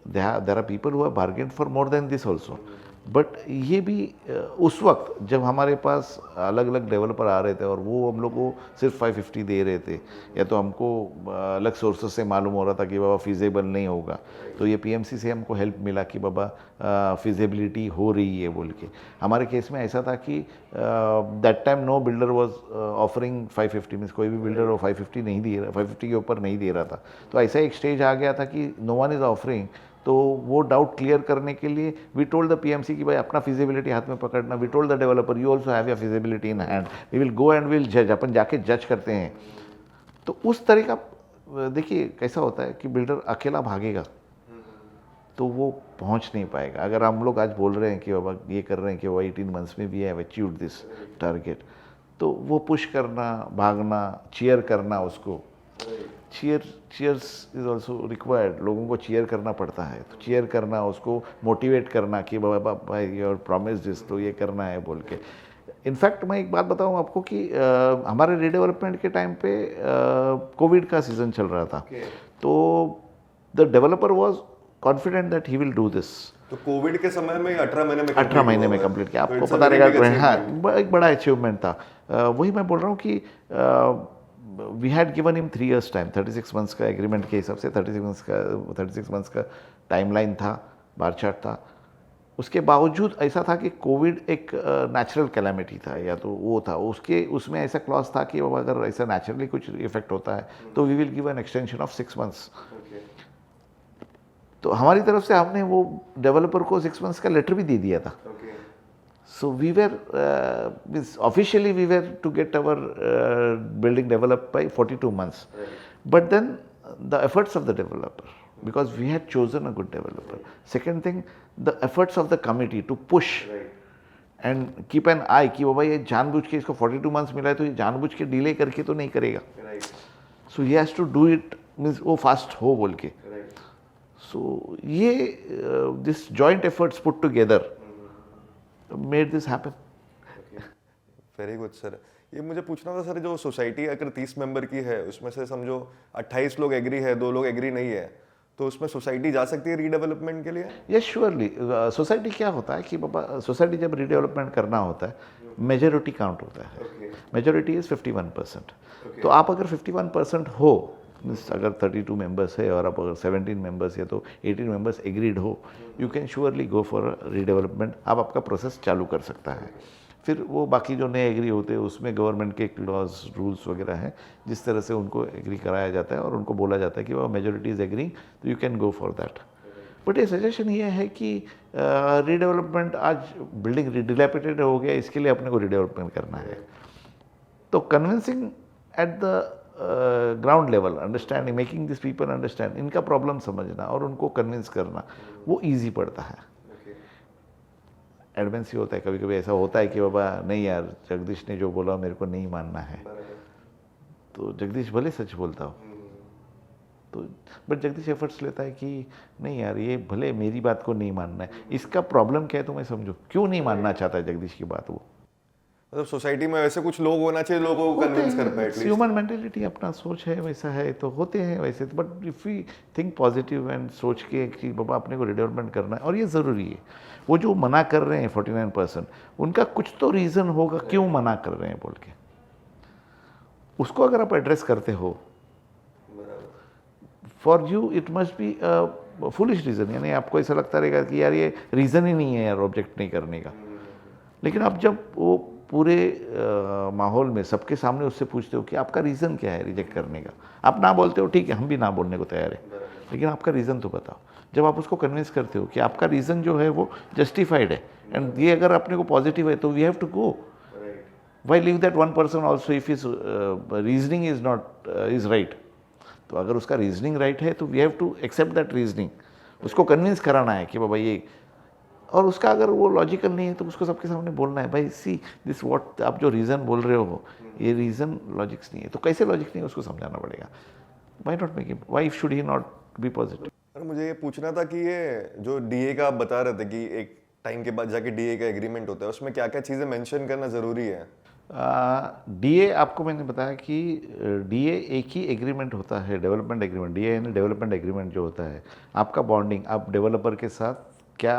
There are people who have bargain for more than this also. But ये भी उस वक्त जब हमारे पास अलग अलग डेवलपर आ रहे थे और वो हम लोग को सिर्फ 550 दे रहे थे, या तो हमको अलग सोर्सेस से मालूम हो रहा था कि बाबा फिजिबल नहीं होगा, तो ये पीएमसी से हमको हेल्प मिला कि बाबा फिजिबिलिटी हो रही है बोल के. हमारे केस में ऐसा था कि that time no builder was offering 550, means कोई भी बिल्डर वो 550 नहीं दे रहा, 550 के ऊपर नहीं दे रहा था. तो ऐसा एक स्टेज आ गया था कि नो वन इज़ ऑफरिंग. तो वो डाउट क्लियर करने के लिए वी टोल्ड द पीएमसी कि भाई अपना फिजिबिलिटी हाथ में पकड़ना. We told the developer you also have your feasibility in hand, we will go and will जज. अपन जाके जज करते हैं. तो उस तरह का देखिए कैसा होता है कि बिल्डर अकेला भागेगा तो वो पहुंच नहीं पाएगा. अगर हम लोग आज बोल रहे हैं कि बाबा ये कर रहे हैं कि वो 18 मंथ्स में we have achieved this target, तो वो पुश करना, भागना, चीयर करना, उसको चीयर्स इज ऑल्सो रिक्वायर्ड. लोगों को चीयर करना पड़ता है. तो चीयर करना, उसको मोटिवेट करना कि बाबा भाई योर प्रॉमिस दिस, तो ये करना है बोल के. इनफैक्ट मैं एक बात बताऊं आपको कि हमारे रीडेवलपमेंट के टाइम पे कोविड का सीज़न चल रहा था. तो the developer was confident that he will do this. तो कोविड के समय में 18 महीने में कंप्लीट किया. आपको पता रहेगा, हाँ, एक बड़ा अचीवमेंट था. वही मैं बोल रहा हूँ कि we had given him 3 years time. 36 months का एग्रीमेंट के हिसाब से 36 मंथ्स का टाइमलाइन था, बार चार्ट था. उसके बावजूद ऐसा था कि कोविड एक नेचुरल कैलेमिटी था या तो वो था, उसमें ऐसा क्लॉज था कि अगर ऐसा नेचुरली कुछ इफेक्ट होता है तो we will give an extension of 6 months. तो हमारी तरफ से हमने वो डेवलपर को 6 मंथ्स का लेटर भी दे दिया था। So we were, officially we were to get our building developed by 42 months. Right. But then the efforts of the developer, because we had chosen a good developer. Right. Second thing, the efforts of the committee to push and keep an eye कि बाबा ये जानबूझ के इसको 42 months मिला है तो ये जानबूझ के डिले करके तो नहीं करेगा। Right. So he has to do it, means वो फास्ट हो बोल के। Right. So ये this joint efforts put together made this happen. Very good sir. ये मुझे पूछना था सर, जो सोसाइटी अगर 30 मेंबर की है उसमें से समझो 28 लोग एग्री है, 2 लोग एग्री नहीं है, तो उसमें सोसाइटी जा सकती है रीडेवलपमेंट के लिए? Yes surely. सोसाइटी क्या होता है कि बाबा सोसाइटी जब रीडेवलपमेंट करना होता है मेजोरिटी काउंट होता है। Majority is 51%। तो आप अगर 51% हो, अगर 32 मेंबर्स है और आप अगर 17 मेंबर्स है तो 18 मेंबर्स एग्रीड हो, you can surely go for redevelopment. आप आपका प्रोसेस चालू कर सकता है। फिर वो बाकी जो नए एग्री होते हैं उसमें गवर्नमेंट के लॉज रूल्स वगैरह हैं, जिस तरह से उनको एग्री कराया जाता है और उनको बोला जाता है कि वो मेजोरिटी इज एग्री, तो you can go for that. But ये सजेशन ये है कि रीडेवलपमेंट, आज बिल्डिंग डिलैपिडेटेड हो गया, इसके लिए अपने को रीडेवलपमेंट करना है, तो convincing at the ground level, understanding, making this people understand, इनका प्रॉब्लम समझना और उनको कन्विंस करना, वो ईजी पड़ता है। एडवांस ही होता है, कभी कभी ऐसा होता है कि बाबा नहीं यार, जगदीश ने जो बोला मेरे को नहीं मानना है, तो जगदीश भले सच बोलता हो तो, बट जगदीश एफर्ट्स लेता है कि नहीं यार, ये भले मेरी बात को नहीं मानना है, इसका प्रॉब्लम क्या है तुम्हें समझो, क्यों नहीं मानना चाहता है जगदीश की बात वो। मतलब सोसाइटी में वैसे कुछ लोग होना चाहिए, लोगों को कन्विंस कर पाए। ह्यूमन मेंटेलिटी, अपना सोच है वैसा है तो होते हैं वैसे, but if we think positive and सोच के कि बाबा अपने को रिडेवलपमेंट करना है, और ये ज़रूरी है। वो जो मना कर रहे हैं 49%, उनका कुछ तो रीज़न होगा क्यों मना कर रहे हैं बोल के, उसको अगर आप एड्रेस करते हो, for you it must be foolish reason, यानी आपको ऐसा लगता रहेगा कि यार ये रीज़न ही नहीं है यार ऑब्जेक्ट नहीं करने का। लेकिन आप जब वो पूरे माहौल में सबके सामने उससे पूछते हो कि आपका रीज़न क्या है रिजेक्ट करने का, आप ना बोलते हो, ठीक है हम भी ना बोलने को तैयार है, लेकिन आपका रीज़न तो बताओ। जब आप उसको कन्विंस करते हो कि आपका रीज़न जो है वो जस्टिफाइड है एंड ये अगर अपने को पॉजिटिव है, तो we have to go. Why leave that 1% also if is reasoning is not is right. तो अगर उसका रीजनिंग राइट है तो we have to accept that reasoning, उसको कन्विंस कराना है कि बाबा ये, और उसका अगर वो लॉजिकल नहीं है तो उसको सबके सामने बोलना है, भाई सी दिस व्हाट आप जो रीज़न बोल रहे हो ये रीज़न लॉजिक्स नहीं है, तो कैसे लॉजिक नहीं है उसको समझाना पड़ेगा। Why not make him, why should he not be positive. Sir मुझे ये पूछना था कि ये जो डीए का आप बता रहे थे कि एक टाइम के बाद जाके डीए का एग्रीमेंट होता है, उसमें क्या क्या चीज़ें मेंशन करना ज़रूरी है? डीए आपको मैंने बताया कि डीए एक ही एग्रीमेंट होता है, डेवलपमेंट एग्रीमेंट। डीए यानी डेवलपमेंट एग्रीमेंट जो होता है, आपका बॉन्डिंग, आप डेवलपर के साथ क्या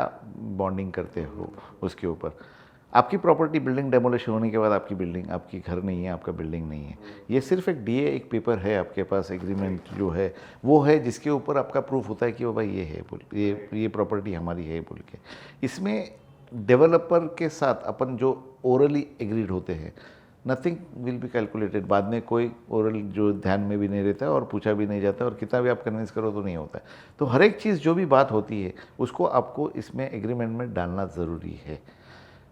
बॉन्डिंग करते हो उसके ऊपर। आपकी प्रॉपर्टी बिल्डिंग डेमोलिशन होने के बाद आपकी बिल्डिंग, आपकी घर नहीं है, आपका बिल्डिंग नहीं है, ये सिर्फ एक डीए, एक पेपर है आपके पास, एग्रीमेंट जो है वो है, जिसके ऊपर आपका प्रूफ होता है कि वो भाई ये है बोल, ये प्रॉपर्टी हमारी है बोल के। इसमें डेवलपर के साथ अपन जो ओरली एग्रीड होते हैं, नथिंग विल बी कैलकुलेटेड। बाद में कोई ओरल जो ध्यान में भी नहीं रहता है और पूछा भी नहीं जाता है, और कितना भी आप कन्विंस करो तो नहीं होता है। तो हर एक चीज़ जो भी बात होती है उसको आपको इसमें एग्रीमेंट में डालना ज़रूरी है।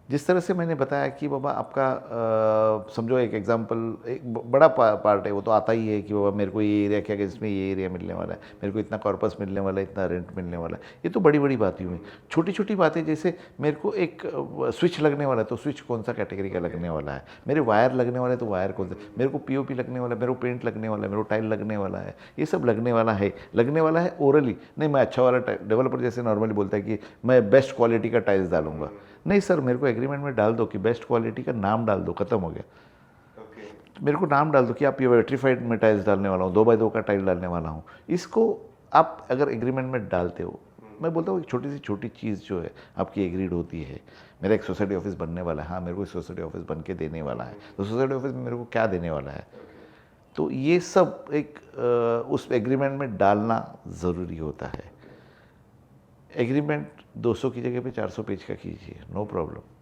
जिस तरह से मैंने बताया कि बाबा आपका समझो एक एग्जांपल, एक बड़ा पार्ट है वो तो आता ही है कि बाबा मेरे को ये एरिया क्या, इसमें ये एरिया मिलने वाला है, मेरे को इतना कॉर्पस मिलने वाला है, इतना रेंट मिलने वाला है, ये तो बड़ी बड़ी बातें हुई। छोटी छोटी बातें जैसे मेरे को एक स्विच लगने वाला है तो स्विच कौन सा कैटेगरी का लगने वाला है, मेरे वायर लगने वाला है तो वायर कौन सा, मेरे को पीओपी लगने वाला है, मेरे को पेंट लगने वाला है, मेरे को टाइल लगने वाला है, ये सब लगने वाला है ओरली। नहीं मैं अच्छा वाला डेवलपर जैसे नॉर्मली बोलता है कि मैं बेस्ट क्वालिटी का टाइल्स डालूंगा, नहीं सर मेरे को एग्रीमेंट में डाल दो कि बेस्ट क्वालिटी का नाम डाल दो, खत्म हो गया। मेरे को नाम डाल दो कि आप ये वेट्रीफाइड में टाइल्स डालने वाला हूँ, 2x2 का टाइल डालने वाला हूँ। इसको आप अगर एग्रीमेंट में डालते हो, मैं बोलता हूँ एक छोटी सी छोटी चीज़ जो है आपकी एग्रीड होती है। मेरा एक सोसाइटी ऑफिस बनने वाला है, हाँ मेरे को एक सोसाइटी ऑफिस बन के देने वाला है, तो सोसाइटी ऑफिस में मेरे को क्या देने वाला है, तो ये सब एक उस एग्रीमेंट में डालना ज़रूरी होता है। एग्रीमेंट 200 की जगह पे 400 पेज का कीजिए, नो प्रॉब्लम।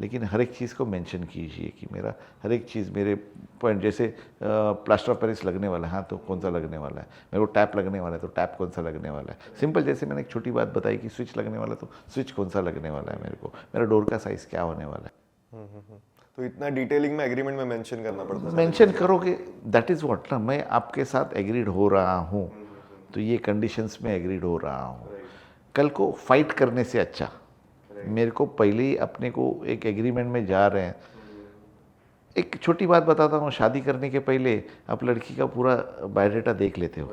लेकिन हर एक चीज़ को मेंशन कीजिए कि मेरा हर एक चीज़ मेरे पॉइंट, जैसे प्लास्टर ऑफ पेरिस लगने वाला है, हाँ तो कौन सा लगने वाला है, मेरे को टैप लगने वाला है तो टैप कौन सा लगने वाला है। सिंपल, जैसे मैंने एक छोटी बात बताई कि स्विच लगने वाला है तो स्विच कौन सा लगने वाला है, मेरे को मेरा डोर का साइज़ क्या होने वाला है। तो इतना डिटेलिंग में एग्रीमेंट में मेंशन करना पड़ता है। मेंशन करोगे, दैट इज़ व्हाट ना, मैं आपके साथ एग्रीड हो रहा हूँ, तो ये कंडीशंस में एग्रीड हो रहा हूँ। कल को फाइट करने से अच्छा मेरे को पहले ही अपने को एक एग्रीमेंट में जा रहे हैं। एक छोटी बात बताता हूँ, शादी करने के पहले आप लड़की का पूरा बायोडाटा देख लेते हो,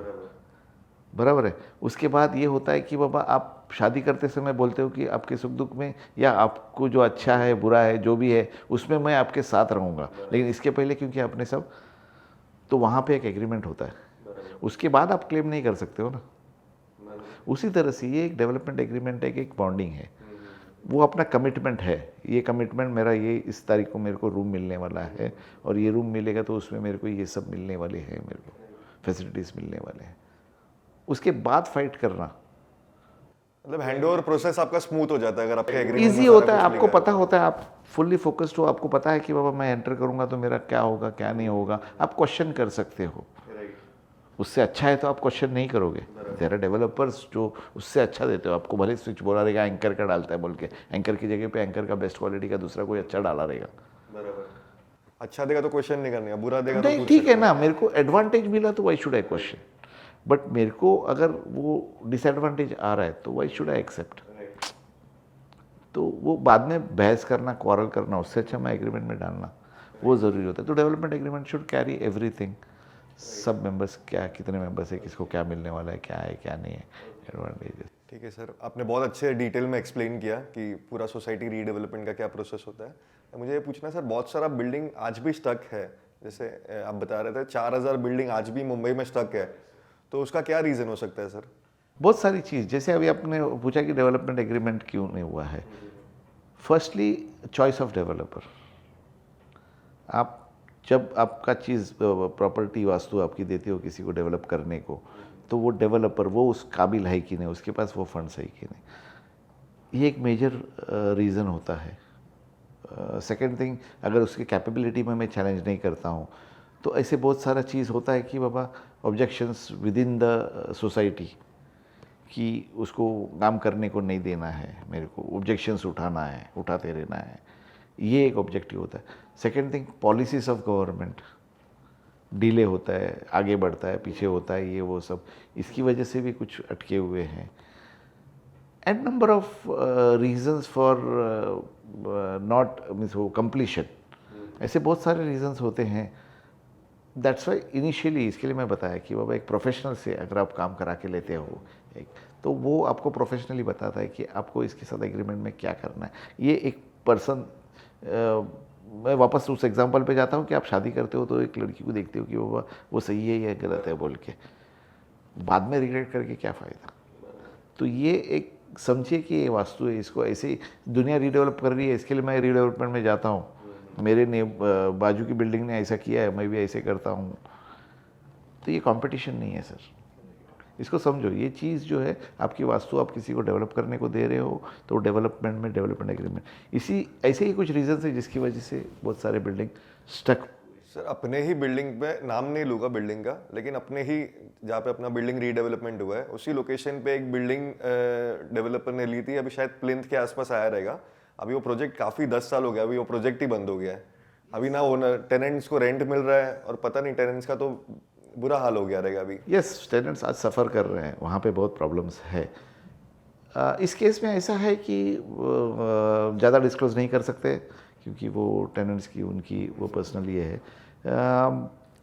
बराबर है। उसके बाद ये होता है कि बाबा आप शादी करते समय बोलते हो कि आपके सुख दुख में या आपको जो अच्छा है बुरा है जो भी है उसमें मैं आपके साथ रहूँगा, लेकिन इसके पहले क्योंकि आपने सब, तो वहाँ पे एक एग्रीमेंट होता है, उसके बाद आप क्लेम नहीं कर सकते हो ना। उसी तरह से ये एक डेवलपमेंट एग्रीमेंट है कि एक बॉन्डिंग है, वो अपना कमिटमेंट है। ये कमिटमेंट मेरा, ये इस तारीख को मेरे को रूम मिलने वाला है और ये रूम मिलेगा तो उसमें मेरे को ये सब मिलने वाले हैं, मेरे को फैसिलिटीज़ मिलने वाले हैं। उसके बाद फाइट करना मतलब हैंडओवर प्रोसेस आपका स्मूथ हो जाता है अगर आपके एग्रीमेंट ईजी होता है, आपको पता होता है, आप फुल्ली फोकस्ड हो, आपको पता है कि बाबा मैं एंटर करूँगा तो मेरा क्या होगा क्या नहीं होगा। आप क्वेश्चन कर सकते हो, उससे अच्छा है तो आप क्वेश्चन नहीं करोगे। देयर आर डेवलपर्स जो उससे अच्छा देते हो, आपको भले स्विच बोला रहेगा एंकर का डालता है बोल के, एंकर की जगह पे एंकर का बेस्ट क्वालिटी का दूसरा कोई अच्छा डाला रहेगा। अच्छा देगा तो क्वेश्चन नहीं करने, बुरा देगा तो नहीं, ठीक है ना, मेरे को एडवांटेज मिला तो why should I question, but मेरे को अगर वो डिसएडवांटेज आ रहा है तो वाई शुड आई एक्सेप्ट। तो वो बाद में बहस करना, क्वारल करना, उससे अच्छा मैं एग्रीमेंट में डालना वो ज़रूरी होता है। तो development agreement should carry everything, सब मेंबर्स क्या, कितने मेंबर्स है, किसको क्या मिलने वाला है, क्या नहीं है, एडवांटेजेस। ठीक है सर, आपने बहुत अच्छे डिटेल में एक्सप्लेन किया कि पूरा सोसाइटी रीडेवलपमेंट का क्या प्रोसेस होता है। मुझे ये पूछना है सर, बहुत सारा बिल्डिंग आज भी स्टक है, जैसे आप बता रहे थे 4000 बिल्डिंग आज भी मुंबई में स्टक है, तो उसका क्या रीज़न हो सकता है सर? बहुत सारी चीज़, जैसे अभी आपने पूछा कि डेवलपमेंट एग्रीमेंट क्यों नहीं हुआ है। Firstly choice of developer. आप जब आपका चीज़ प्रॉपर्टी वास्तु आपकी देते हो किसी को डेवलप करने को, तो वो डेवलपर वो उस काबिल है कि नहीं, उसके पास वो फंड्स है कि नहीं, ये एक मेजर रीज़न होता है। सेकेंड थिंग, अगर उसकी कैपेबिलिटी में मैं चैलेंज नहीं करता हूँ तो ऐसे बहुत सारा चीज़ होता है कि बाबा objections within the society कि उसको काम करने को नहीं देना है, मेरे को ऑब्जेक्शंस उठाना है, उठाते रहना है, ये एक ऑब्जेक्टिव होता है। Second thing, policies of government, delay होता है, आगे बढ़ता है, पीछे होता है, ये वो सब, इसकी वजह से भी कुछ अटके हुए हैं। And number of reasons for not means वो कंप्लीशन, ऐसे बहुत सारे रीजंस होते हैं। दैट्स वाई इनिशियली इसके लिए मैं बताया कि बाबा एक प्रोफेशनल से अगर आप काम करा के लेते हो एक, तो वो आपको प्रोफेशनली बताता है कि आपको इसके साथ एग्रीमेंट में क्या करना है। ये एक पर्सन, मैं वापस उस एग्जांपल पे जाता हूँ कि आप शादी करते हो तो एक लड़की को देखते हो कि बाबा वो सही है या गलत है बोल के, बाद में रिग्रेट करके क्या फ़ायदा। तो ये एक समझिए कि ये वास्तु है, इसको ऐसे ही दुनिया रीडेवलप कर रही है, इसके लिए मैं रीडेवलपमेंट में जाता हूँ, मेरे ने बाजू की बिल्डिंग ने ऐसा किया है मैं भी ऐसे करता हूँ, तो ये कंपटीशन नहीं है सर। इसको समझो, ये चीज़ जो है आपकी वास्तु आप किसी को डेवलप करने को दे रहे हो तो डेवलपमेंट में डेवलपमेंट एग्रीमेंट, इसी ऐसे ही कुछ रीजन है जिसकी वजह से बहुत सारे बिल्डिंग स्टक। सर अपने ही बिल्डिंग पे, नाम नहीं लूँगा बिल्डिंग का, लेकिन अपने ही जहाँ पे अपना बिल्डिंग रीडेवलपमेंट हुआ है उसी लोकेशन पे एक बिल्डिंग डेवलपर ने ली थी, अभी शायद प्लिंथ के आसपास आया रहेगा। अभी वो प्रोजेक्ट काफ़ी 10 साल हो गया, अभी वो प्रोजेक्ट ही बंद हो गया है। अभी ना ओनर, टेनेंट्स को रेंट मिल रहा है और पता नहीं टेनेंट्स का तो बुरा हाल हो गया रहेगा अभी। यस, टेनेंट्स आज सफ़र कर रहे हैं, वहाँ पे बहुत प्रॉब्लम्स है। इस केस में ऐसा है कि ज़्यादा डिस्क्लोज नहीं कर सकते क्योंकि वो टेनेंट्स की उनकी वो पर्सनल ये है।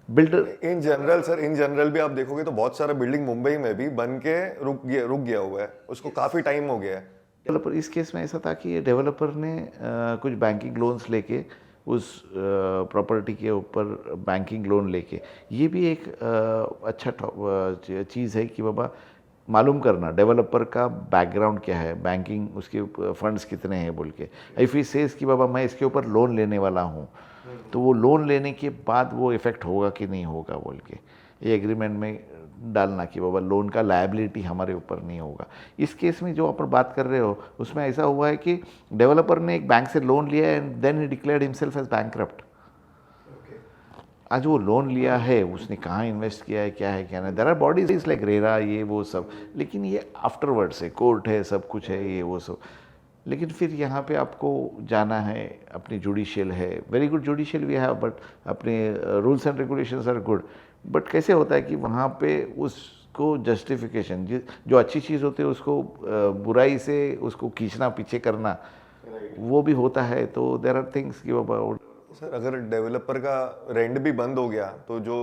Builder in general sir, in general भी आप देखोगे तो बहुत सारा बिल्डिंग मुंबई में भी बन के रुक गया हुआ है, उसको काफ़ी टाइम हो गया है। डेवलपर, इस केस में ऐसा था कि डेवलपर ने कुछ बैंकिंग लोन्स लेके उस प्रॉपर्टी के ऊपर बैंकिंग लोन लेके, ये भी एक अच्छा चीज़ है कि बाबा मालूम करना डेवलपर का बैकग्राउंड क्या है, बैंकिंग उसके फंड्स कितने हैं बोल के। इफ़ ही सेज कि बाबा मैं इसके ऊपर लोन लेने वाला हूँ, तो वो लोन लेने के बाद वो इफ़ेक्ट होगा कि नहीं होगा बोल के, ये एग्रीमेंट में डालना कि बाबा लोन का लायबिलिटी हमारे ऊपर नहीं होगा। इस केस में जो आप बात कर रहे हो उसमें ऐसा हुआ है कि डेवलपर ने एक बैंक से लोन लिया and then he declared himself as bankrupt. आज वो लोन लिया है, उसने कहाँ इन्वेस्ट किया है, क्या है क्या नहीं, there are bodies like RERA, ये वो सब, लेकिन ये आफ्टरवर्ड्स है, कोर्ट है, सब कुछ है, ये वो सब। लेकिन फिर यहाँ पे आपको जाना है, अपनी जुडिशियल है, very good judicial we have, but अपने rules and regulations are good. But कैसे होता है कि वहाँ पे उसको जस्टिफिकेशन, जो अच्छी चीज़ होती है उसको बुराई से उसको खींचना, पीछे करना, वो भी होता है। तो देयर आर थिंग्स कि बाबा सर अगर डेवलपर का रेंट भी बंद हो गया तो जो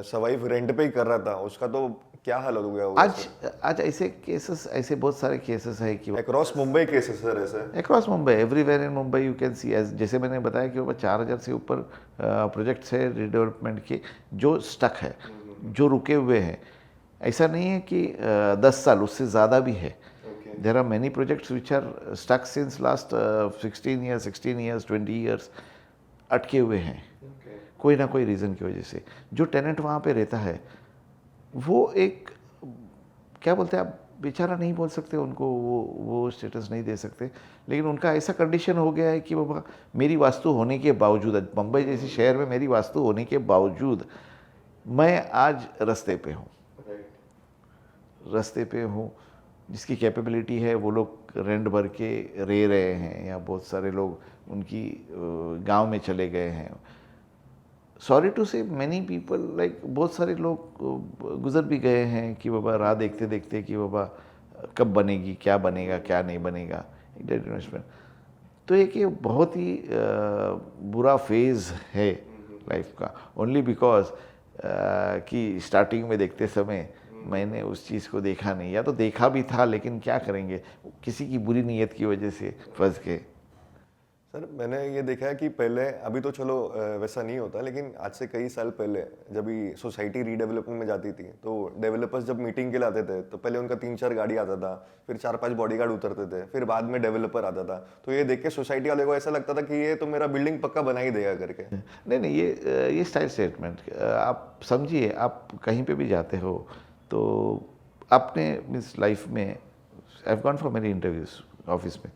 सर्वाइव रेंट पे ही कर रहा था उसका तो क्या हाल हो गया होगा? आज ऐसे केसेस, ऐसे बहुत सारे केसेस है कि अक्रॉस मुंबई केसेस सर ऐसे? Across Mumbai, everywhere in Mumbai you can see, as जैसे मैंने बताया कि वो 4000 से ऊपर प्रोजेक्ट्स है रिडेवलपमेंट के जो स्टक है, जो रुके हुए हैं। ऐसा नहीं है कि 10 साल, उससे ज़्यादा भी है। There are many projects which are stuck since last 16 years 20 years, अटके हुए हैं कोई ना कोई रीज़न की वजह से। जो टेनेंट वहाँ पे रहता है वो एक, क्या बोलते हैं आप, बेचारा नहीं बोल सकते उनको, वो स्टेटस नहीं दे सकते, लेकिन उनका ऐसा कंडीशन हो गया है कि बाबा मेरी वास्तु होने के बावजूद, मुंबई जैसे शहर में मेरी वास्तु होने के बावजूद मैं आज रास्ते पे हूँ। जिसकी कैपेबिलिटी है वो लोग रेंट भर के रह रहे हैं, या बहुत सारे लोग उनकी गांव में चले गए हैं। सॉरी टू से मैनी पीपल, लाइक बहुत सारे लोग गुजर भी गए हैं कि बाबा राह देखते देखते कि बाबा कब बनेगी, क्या बनेगा, क्या नहीं बनेगा इन्वेस्टमेंट। तो एक ये बहुत ही बुरा फेज़ है लाइफ का, ओनली बिकॉज कि स्टार्टिंग में देखते समय मैंने उस चीज़ को देखा नहीं, या तो देखा भी था लेकिन क्या करेंगे, किसी की बुरी नीयत की वजह से फंस गए। सर मैंने ये देखा है कि पहले, अभी तो चलो वैसा नहीं होता, लेकिन आज से कई साल पहले जब भी सोसाइटी रीडेवलपमेंट में जाती थी तो डेवलपर्स जब मीटिंग के लिए आते थे तो पहले उनका 3-4 गाड़ी आता था, फिर 4-5 बॉडीगार्ड उतरते थे, फिर बाद में डेवलपर आता था। तो ये देख के सोसाइटी वाले को ऐसा लगता था कि ये तो मेरा बिल्डिंग पक्का बना ही देगा करके। नहीं, ये स्टाइल स्टेटमेंट आप समझिए। आप कहीं पे भी जाते हो तो आपने मिस लाइफ में, I have gone for many interviews office में,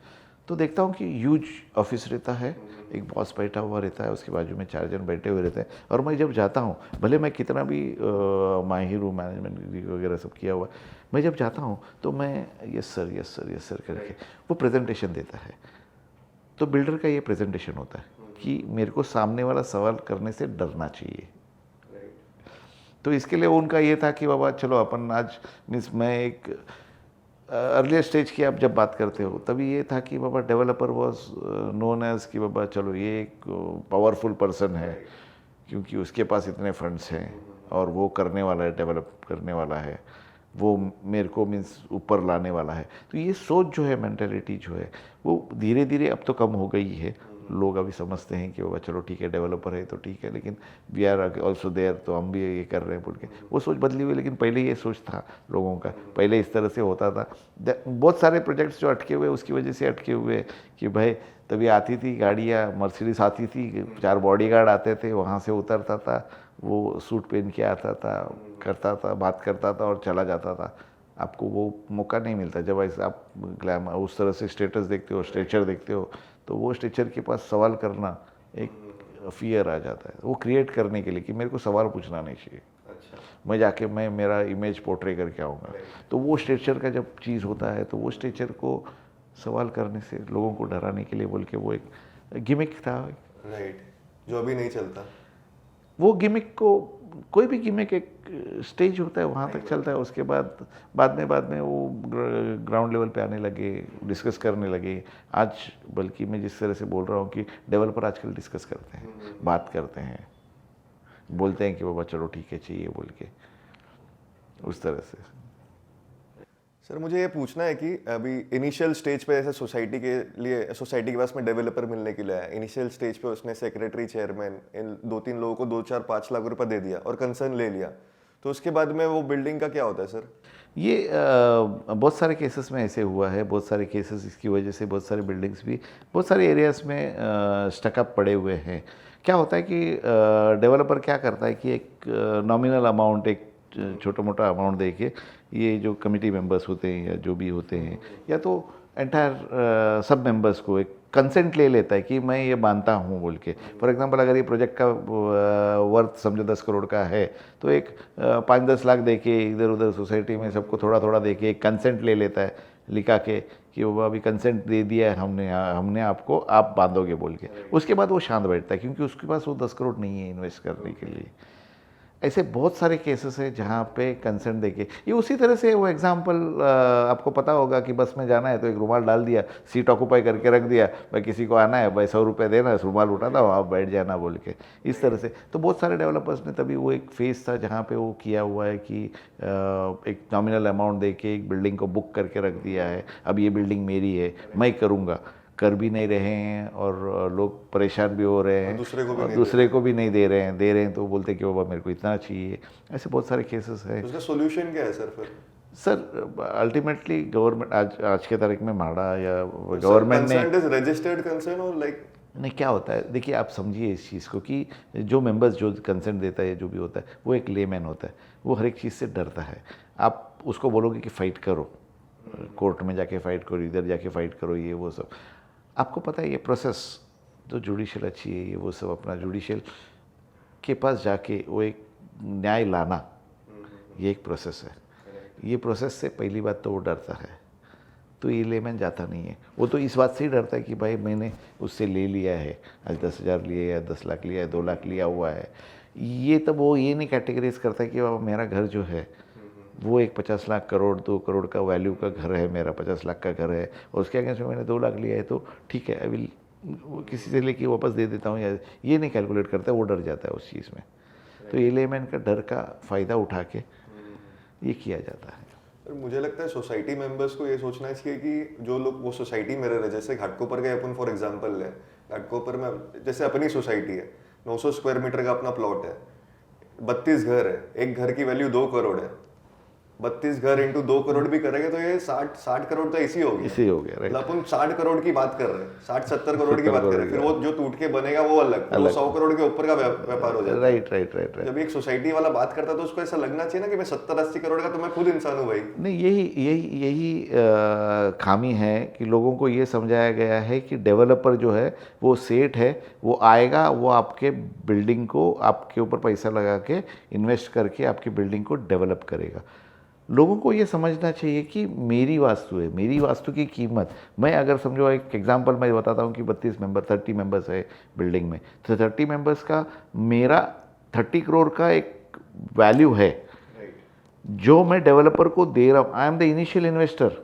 तो देखता हूँ कि ह्यूज ऑफिस रहता है, एक बॉस बैठा हुआ रहता है, उसके बाजू में 4 जन बैठे हुए रहते हैं। और मैं जब जाता हूँ, भले मैं कितना भी माहिर हूँ, मैनेजमेंट डिग्री वगैरह सब किया हुआ, मैं जब जाता हूँ तो मैं यस सर करके वो प्रेजेंटेशन देता है। तो बिल्डर का ये प्रेजेंटेशन होता है कि मेरे को सामने वाला सवाल करने से डरना चाहिए। तो इसके लिए उनका ये था कि बाबा चलो अपन आज, मीन्स मैं एक अर्लियर स्टेज की आप जब बात करते हो तभी ये था कि बाबा डेवलपर वॉज नोन एज कि बाबा चलो ये एक पावरफुल पर्सन है, क्योंकि उसके पास इतने फंड्स हैं और वो करने वाला है, डेवलप करने वाला है, वो मेरे को मीन्स ऊपर लाने वाला है। तो ये सोच जो है, मेंटालिटी जो है, वो धीरे धीरे अब तो कम हो गई है। लोग अभी समझते हैं कि बाबा चलो ठीक है, डेवलपर है तो ठीक है, लेकिन वी आर ऑल्सो देयर, तो हम भी ये कर रहे हैं बोल के वो सोच बदली हुई। लेकिन पहले ये सोच था लोगों का, पहले इस तरह से होता था। बहुत सारे प्रोजेक्ट्स जो अटके हुए उसकी वजह से अटके हुए कि भाई तभी आती थी गाड़ियाँ, मर्सिडीज आती थी, 4 बॉडीगार्ड आते थे, वहाँ से उतरता था, वो सूट पहन के आता था, करता था, बात करता था और चला जाता था। आपको वो मौका नहीं मिलता जब ऐसे आप ग्लैमर उस तरह से स्टेटस देखते हो, स्ट्रेचर देखते हो, तो वो स्ट्रेचर के पास सवाल करना एक फियर आ जाता है, वो क्रिएट करने के लिए कि मेरे को सवाल पूछना नहीं चाहिए। अच्छा। मैं जाके मेरा इमेज पोर्ट्रे करके आऊँगा। तो वो स्ट्रेचर का जब चीज़ होता है तो वो स्ट्रेचर को सवाल करने से लोगों को डराने के लिए बोल के वो एक गिमिक था। राइट, जो अभी नहीं चलता। वो गिमिक को, कोई भी गिमिक एक स्टेज होता है, वहाँ तक चलता है। उसके बाद में वो ग्राउंड लेवल पे आने लगे, डिस्कस करने लगे। आज बल्कि मैं जिस तरह से बोल रहा हूँ कि डेवलपर आजकल डिस्कस करते हैं, बात करते हैं, बोलते हैं कि बाबा चलो ठीक है चाहिए बोल के, उस तरह से। सर मुझे ये पूछना है कि अभी इनिशियल स्टेज पे ऐसे सोसाइटी के पास में डेवलपर मिलने के लिए आया, इनिशियल स्टेज पे उसने सेक्रेटरी, चेयरमैन, इन 2-3 लोगों को 2-4-5 लाख रुपए दे दिया और कंसर्न ले लिया, तो उसके बाद में वो बिल्डिंग का क्या होता है सर? ये बहुत सारे केसेस में ऐसे हुआ है, बहुत सारे केसेस इसकी वजह से बहुत सारे बिल्डिंग्स भी बहुत सारे एरियाज़ में स्टकअप पड़े हुए हैं। क्या होता है कि डेवलपर क्या करता है कि एक नॉमिनल अमाउंट, एक छोटा मोटा अमाउंट दे के ये जो कमिटी मेंबर्स होते हैं या जो भी होते हैं, या तो एंटायर सब मेंबर्स को एक कंसेंट ले लेता है कि मैं ये मानता हूँ बोल के। फॉर एग्जांपल अगर ये प्रोजेक्ट का वर्थ समझो 10 करोड़ का है, तो एक 5-10 लाख दे के इधर उधर सोसाइटी में सबको थोड़ा थोड़ा दे के एक कंसेंट ले लेता है लिखा के कि वो अभी कंसेंट दे दिया है हमने आपको, आप बांधोगे बोल के। उसके बाद वो शांत बैठता है क्योंकि उसके पास वो 10 करोड़ नहीं है इन्वेस्ट करने के लिए। ऐसे बहुत सारे केसेस है जहाँ पे कंसेंट देके, ये उसी तरह से वो एग्जांपल आपको पता होगा कि बस में जाना है तो एक रुमाल डाल दिया, सीट ऑक्यूपाई करके रख दिया, भाई किसी को आना है भाई 100 रुपये देना है, रुमाल उठाता हो आप बैठ जाना बोल के। इस तरह से तो बहुत सारे डेवलपर्स ने तभी वो एक फेज था जहाँ पे वो किया हुआ है कि एक नॉमिनल अमाउंट दे के एक बिल्डिंग को बुक करके रख दिया है, अब ये बिल्डिंग मेरी है, मैं करूँगा। कर भी नहीं रहे हैं और लोग परेशान भी हो रहे हैं, दूसरे को भी नहीं दे रहे हैं तो बोलते कि बाबा मेरे को इतना चाहिए। ऐसे बहुत सारे केसेस हैं। उसका सॉल्यूशन क्या है सर फिर? सर अल्टीमेटली गवर्नमेंट आज के तारीख में माड़ा या गवर्नमेंट ने रजिस्टर्ड कंसर्न और लाइक नहीं, क्या होता है देखिए, आप समझिए इस चीज़ को कि जो मेंबर्स जो कंसेंट देता है जो भी होता है वो एक लेमैन होता है, वो हर एक चीज़ से डरता है। आप उसको बोलोगे कि फ़ाइट करो, कोर्ट में जाके फ़ाइट करो, इधर जाके फ़ाइट करो, ये वो सब। आपको पता है ये प्रोसेस जो जुडिशियल अच्छी है, ये वो सब अपना जुडिशियल के पास जाके वो एक न्याय लाना, ये एक प्रोसेस है। ये प्रोसेस से पहली बात तो वो डरता है, तो ये लेमैन जाता नहीं है। वो तो इस बात से ही डरता है कि भाई मैंने उससे ले लिया है, आज 10,000 लिए या 10 लाख लिया है, 2 लाख लिया हुआ है। ये तब वो ये नहीं कैटेगराइज करता कि बाबा मेरा घर जो है वो एक 50 लाख करोड़ 2 करोड़ का वैल्यू का घर है, मेरा 50 लाख का घर है और उसके अगेंस्ट में मैंने 2 लाख लिया है तो ठीक है, आई विल किसी से लेके वापस दे देता हूँ, या ये नहीं कैलकुलेट करता है, वो डर जाता है उस चीज़ में। तो ये लेमैन का डर का फ़ायदा उठा के ये किया जाता है। मुझे लगता है सोसाइटी मेंबर्स को ये सोचना चाहिए कि जो लोग वो सोसाइटी में रह रहे, जैसे घाटकोपर का अपन फॉर एग्जांपल ले, घाटकोपर में जैसे अपनी सोसाइटी है, 900 स्क्वायर मीटर का अपना प्लॉट है, 32 घर है, एक घर की वैल्यू 2 करोड़ है, 32 घर इंटू 2 करोड़ भी करेंगे तो ये 60 करोड़ तो इसी हो गया, राइट। मतलब अपन 60 करोड़ की बात कर रहे हैं, 60-70 करोड़ की बात कर रहे हैं, फिर वो जो टूट के बनेगा वो अलग, वो 100 करोड़ के ऊपर का व्यापार हो जाता है। राइट। जब एक सोसाइटी वाला बात करता है तो उसको ऐसा लगना चाहिए ना कि मैं 70-80 करोड़ का तो मैं खुद इंसान हूँ भाई। नहीं, यही खामी है कि लोगों को ये समझाया गया है कि डेवलपर जो है वो सेठ है, वो आएगा, वो आपके बिल्डिंग को आपके ऊपर पैसा लगा के इन्वेस्ट करके आपकी बिल्डिंग को डेवलप करेगा। लोगों को ये समझना चाहिए कि मेरी वास्तु है, मेरी वास्तु की कीमत, मैं अगर समझो एक एग्जांपल मैं बताता हूँ कि 30 मेंबर्स है बिल्डिंग में, तो 30 मेंबर्स का मेरा 30 करोड़ का एक वैल्यू है जो मैं डेवलपर को दे रहा हूँ। I am the initial investor.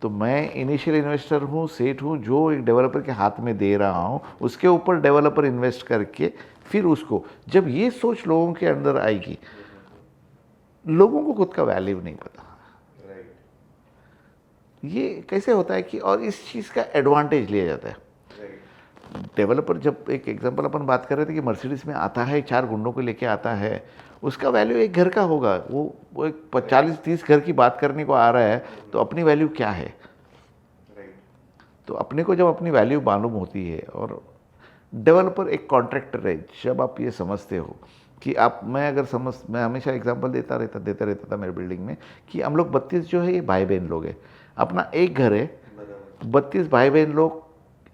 तो मैं इनिशियल इन्वेस्टर हूँ, सेठ हूँ, जो एक डेवलपर के हाथ में दे रहा हूँ, उसके ऊपर डेवलपर इन्वेस्ट करके फिर उसको, जब ये सोच लोगों के अंदर आएगी, लोगों को खुद का वैल्यू नहीं पता। ये कैसे होता है कि, और इस चीज़ का एडवांटेज लिया जाता है। डेवलपर, जब एक एग्जांपल अपन बात कर रहे थे कि मर्सिडीज में आता है, 4 गुंडों को लेके आता है, उसका वैल्यू एक घर का होगा, वो एक 40-30 घर की बात करने को आ रहा है, तो अपनी वैल्यू क्या है? तो अपने को जब अपनी वैल्यू मालूम होती है, और डेवलपर एक कॉन्ट्रैक्टर है, जब आप ये समझते हो कि आप, मैं हमेशा एग्जांपल देता रहता था मेरे बिल्डिंग में कि हम लोग 32 जो है ये भाई बहन लोग हैं, अपना एक घर है, 32 भाई बहन लोग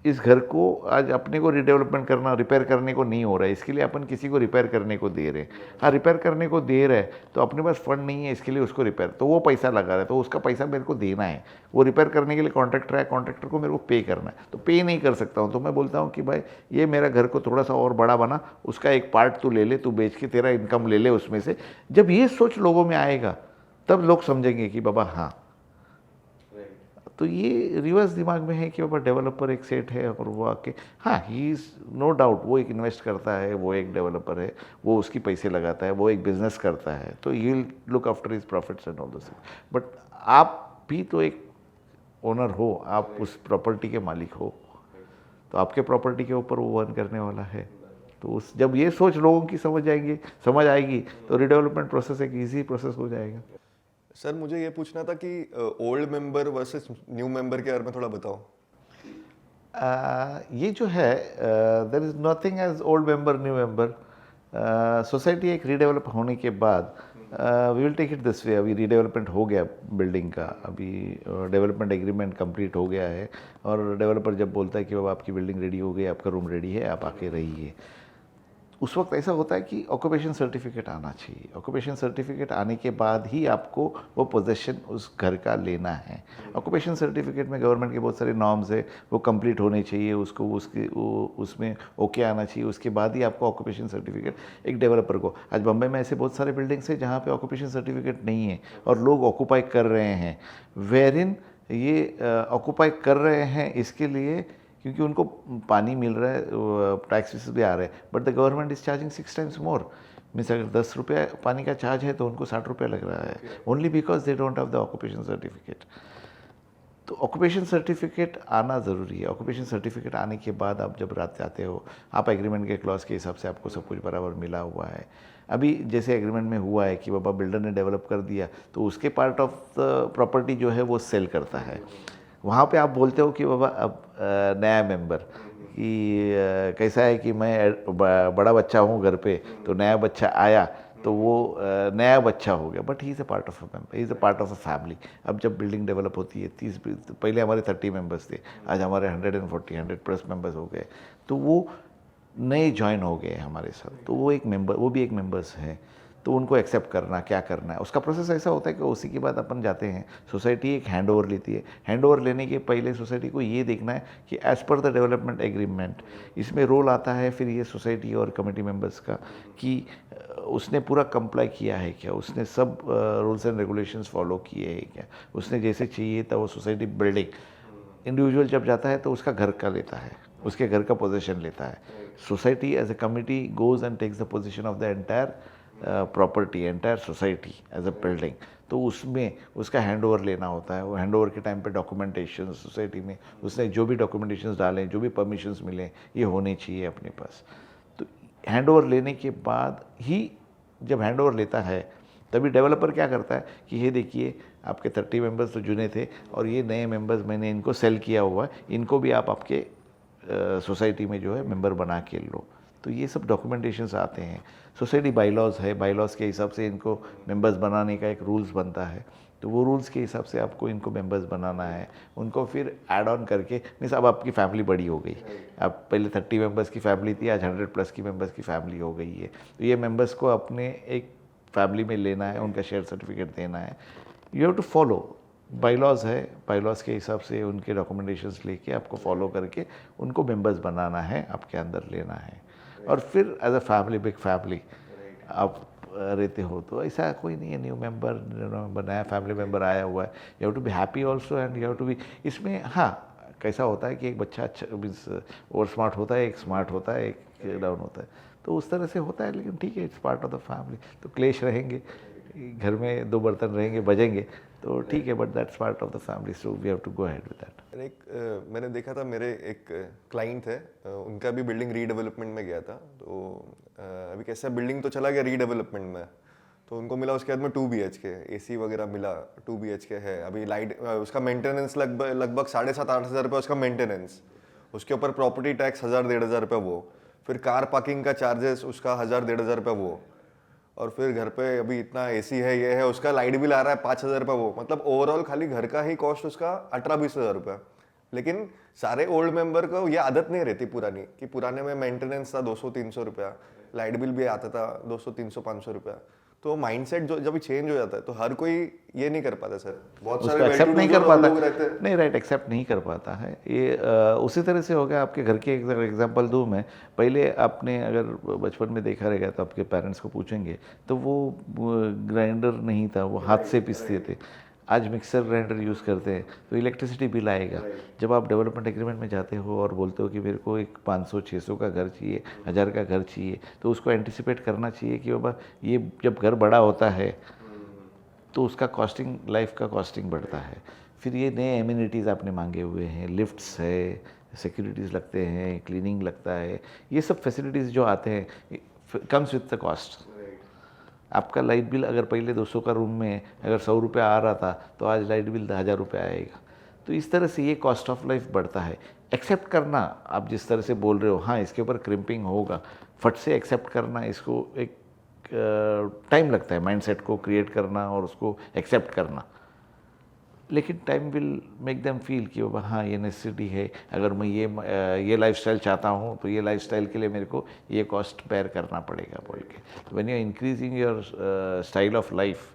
इस घर को आज अपने को रिडेवलपमेंट करना, रिपेयर करने को नहीं हो रहा है, इसके लिए अपन किसी को रिपेयर करने को दे रहे हैं। हाँ, रिपेयर करने को दे रहे हैं तो अपने पास फंड नहीं है इसके लिए उसको रिपेयर, तो वो पैसा लगा रहा है, तो उसका पैसा मेरे को देना है। वो रिपेयर करने के लिए कॉन्ट्रैक्टर है, कॉन्ट्रैक्टर को मेरे को पे करना है, तो पे नहीं कर सकता हूँ, तो मैं बोलता हूँ कि भाई ये मेरा घर को थोड़ा सा और बड़ा बना, उसका एक पार्ट तू ले ले, तू बेच के तेरा इनकम ले ले उसमें से। जब ये सोच लोगों में आएगा तब लोग समझेंगे कि बाबा हाँ, तो ये रिवर्स दिमाग में है कि बाबा डेवलपर एक सेट है और वो आके, हाँ, ही इज़ नो डाउट, वो एक इन्वेस्ट करता है, वो एक डेवलपर है, वो उसकी पैसे लगाता है, वो एक बिजनेस करता है, तो he will look after his profits and all this. But आप भी तो एक ओनर हो, आप उस प्रॉपर्टी के मालिक हो, तो आपके प्रॉपर्टी के ऊपर वो अर्न करने वाला है। तो जब ये सोच लोगों की समझ आएगी तो रिडेवलपमेंट प्रोसेस एक ईजी प्रोसेस हो जाएगा। सर, मुझे ये पूछना था कि old member versus new member के बारे में थोड़ा बताओ। ये जो है, there is nothing as old member new member. Society एक रीडेवलप होने के बाद we will take it this way. अभी रीडेवलपमेंट हो गया बिल्डिंग का, अभी डेवलपमेंट एग्रीमेंट कंप्लीट हो गया है और डेवलपर जब बोलता है कि अब आपकी बिल्डिंग रेडी हो गई, आपका रूम रेडी है, आप आके रहिए, उस वक्त ऐसा होता है कि ऑक्यूपेशन सर्टिफिकेट आना चाहिए। ऑक्यूपेशन सर्टिफिकेट आने के बाद ही आपको वो पोजेशन उस घर का लेना है। ऑक्यूपेशन सर्टिफिकेट में गवर्नमेंट के बहुत सारे नॉर्म्स है, वो कंप्लीट होने चाहिए, उसको उसमें ओके आना चाहिए, उसके बाद ही आपको ऑक्यूपेशन सर्टिफिकेट एक डेवलपर को। आज बम्बई में ऐसे बहुत सारे बिल्डिंग्स हैं जहाँ पे ऑक्यूपेशन सर्टिफिकेट नहीं है और लोग ऑक्यूपाई कर रहे हैं। वेरिन ये ऑक्यूपाई कर रहे हैं इसके लिए क्योंकि उनको पानी मिल रहा है, टैक्सेस भी आ रहे हैं, but the government is charging 6 times more. Means अगर 10 रुपये पानी का चार्ज है तो उनको 60 रुपये लग रहा है, only because they don't have the occupation certificate. तो ऑक्यूपेशन सर्टिफिकेट आना ज़रूरी है। ऑक्यूपेशन सर्टिफिकेट आने के बाद आप जब रात जाते हो, आप एग्रीमेंट के क्लॉज के हिसाब से आपको सब कुछ बराबर मिला हुआ है। अभी जैसे एग्रीमेंट में हुआ है कि बाबा बिल्डर ने डेवलप कर दिया तो उसके पार्ट ऑफ द प्रॉपर्टी जो है वो सेल करता है। वहाँ पे आप बोलते हो कि बाबा अब नया मेंबर कि कैसा है कि मैं बड़ा बच्चा हूँ घर पे, तो नया बच्चा आया तो वो नया बच्चा हो गया, but he is a part of a member, he is a part of a family. अब जब बिल्डिंग डेवलप होती है 30 पहले हमारे 30 मेंबर्स थे, आज हमारे 140 100+ मेंबर्स हो गए, तो वो नए ज्वाइन हो गए हमारे साथ, तो वो एक मेंबर, वो भी एक मेंबर्स हैं, तो उनको एक्सेप्ट करना, क्या करना है, उसका प्रोसेस ऐसा होता है कि उसी के बाद अपन जाते हैं। सोसाइटी एक हैंड ओवर लेती है। हैंड ओवर लेने के पहले सोसाइटी को ये देखना है कि as per the development agreement इसमें रोल आता है फिर ये सोसाइटी और कमेटी मेंबर्स का कि उसने पूरा कंप्लाई किया है क्या, उसने सब रूल्स एंड रेगुलेशंस फॉलो किए हैं क्या, उसने जैसे चाहिए था वो सोसाइटी बिल्डिंग। इंडिविजुअल जब जाता है तो उसका घर का लेता है, उसके घर का पोजीशन लेता है। Society as a committee goes and takes the position of the entire property, entire society as a building. तो उसमें उसका हैंड ओवर लेना होता है। वो हैंड ओवर के टाइम पे डॉक्यूमेंटेशन सोसाइटी में उसने जो भी डॉक्यूमेंटेशंस डालें, जो भी परमिशंस मिलें, ये होने चाहिए अपने पास। तो हैंड ओवर लेने के बाद ही, जब हैंड ओवर लेता है तभी डेवलपर क्या करता है कि ये देखिए आपके 30 मेंबर्स तो जुने थे और ये नए मेंबर्स मैंने इनको सेल किया हुआ है, इनको भी आप आपके सोसाइटी में जो है मेंबर बना के लो। तो ये सब डॉक्यूमेंटेशंस आते हैं। सोसाइटी बाईलॉज है, बाईलॉज के हिसाब से इनको मेंबर्स बनाने का एक रूल्स बनता है, तो वो रूल्स के हिसाब से आपको इनको मेंबर्स बनाना है। उनको फिर ऐड ऑन करके, मीन्स अब आपकी फैमिली बड़ी हो गई। अब पहले 30 मेंबर्स की फैमिली थी, आज 100+ की मेंबर्स की फैमिली हो गई है। तो ये मेंबर्स को अपने एक फैमिली में लेना है, उनका शेयर सर्टिफिकेट देना है। You have to follow bylaws है, बाईलॉज के हिसाब से उनके डॉक्यूमेंटेशंस लेके आपको फॉलो करके उनको मेंबर्स बनाना है, आपके अंदर लेना है। और फिर as a family, big family आप रहते हो, तो ऐसा कोई नहीं है न्यू मेंबर नया फैमिली मेंबर आया हुआ है, you have to be happy also and you have to be. इसमें हाँ कैसा होता है कि एक बच्चा अच्छा मीन्स ओवर स्मार्ट होता है, एक स्मार्ट होता है, एक डाउन होता है, तो उस तरह से होता है। लेकिन ठीक है, it's part of the family. तो क्लेश रहेंगे, घर में 2 बर्तन रहेंगे, बजेंगे, तो ठीक है, but that's part of the family, so we have to go ahead with that. मैंने देखा था, मेरे एक क्लाइंट है, उनका भी बिल्डिंग रीडेवलपमेंट में गया था। तो अभी कैसा बिल्डिंग तो चला गया रीडेवलपमेंट में, तो उनको मिला उसके बाद में 2 BHK AC वगैरह मिला, 2 BHK है। अभी लाइट उसका मेंटेनेंस लगभग 7,500-8,000 रुपये उसका मेंटेनेंस, उसके ऊपर प्रॉपर्टी टैक्स 1,000-1,500 रुपये वो, फिर कार पार्किंग का चार्जेस उसका 1,000-1,500 रुपये वो, और फिर घर पे अभी इतना AC है, ये है, उसका लाइट बिल आ रहा है 5,000 रुपये वो। मतलब ओवरऑल खाली घर का ही कॉस्ट उसका 18-20 हज़ार रुपये। लेकिन सारे ओल्ड मेंबर को ये आदत नहीं रहती पुरानी, कि पुराने में मेंटेनेंस था 200-300 रुपया, लाइट बिल भी आता था 200-300-500 रुपया। तो माइंडसेट जो जब चेंज हो जाता है तो हर कोई ये नहीं कर पाता सर, बहुत सारे एक्सेप्ट नहीं कर पाता, रहते हैं। नहीं राइट, एक्सेप्ट नहीं कर पाता है ये। उसी तरह से हो गया आपके घर के एग्जांपल दूँ मैं। पहले आपने अगर बचपन में देखा रहेगा तो आपके पेरेंट्स को पूछेंगे तो वो ग्राइंडर नहीं था, वो हाथ से पीसते थे। आज मिक्सर ग्राइंडर यूज़ करते हैं, तो इलेक्ट्रिसिटी बिल आएगा। जब आप डेवलपमेंट एग्रीमेंट में जाते हो और बोलते हो कि मेरे को एक 500-600 का घर चाहिए, 1000 का घर चाहिए, तो उसको एंटिसिपेट करना चाहिए कि बाबा ये जब घर बड़ा होता है तो उसका कॉस्टिंग, लाइफ का कॉस्टिंग बढ़ता है। फिर ये नए एमिनिटीज़ आपने मांगे हुए हैं, लिफ्ट्स है, सिक्योरिटीज़ लगते हैं, क्लीनिंग लगता है, ये सब फैसिलिटीज़ जो आते हैं कम्स विथ द कॉस्ट। आपका लाइट बिल अगर पहले 200 का रूम में अगर 100 रुपया आ रहा था, तो आज लाइट बिल 1000 रुपये आएगा। तो इस तरह से ये कॉस्ट ऑफ लाइफ बढ़ता है। एक्सेप्ट करना, आप जिस तरह से बोल रहे हो, हाँ इसके ऊपर क्रिम्पिंग होगा, फट से एक्सेप्ट करना, इसको एक टाइम लगता है माइंडसेट को क्रिएट करना और उसको एक्सेप्ट करना, लेकिन time will make them feel कि बाबा हाँ ये नेसेसिटी है, अगर मैं ये लाइफस्टाइल चाहता हूँ तो ये लाइफस्टाइल के लिए मेरे को ये कॉस्ट बेयर करना पड़ेगा बोल के। When you are increasing your style of life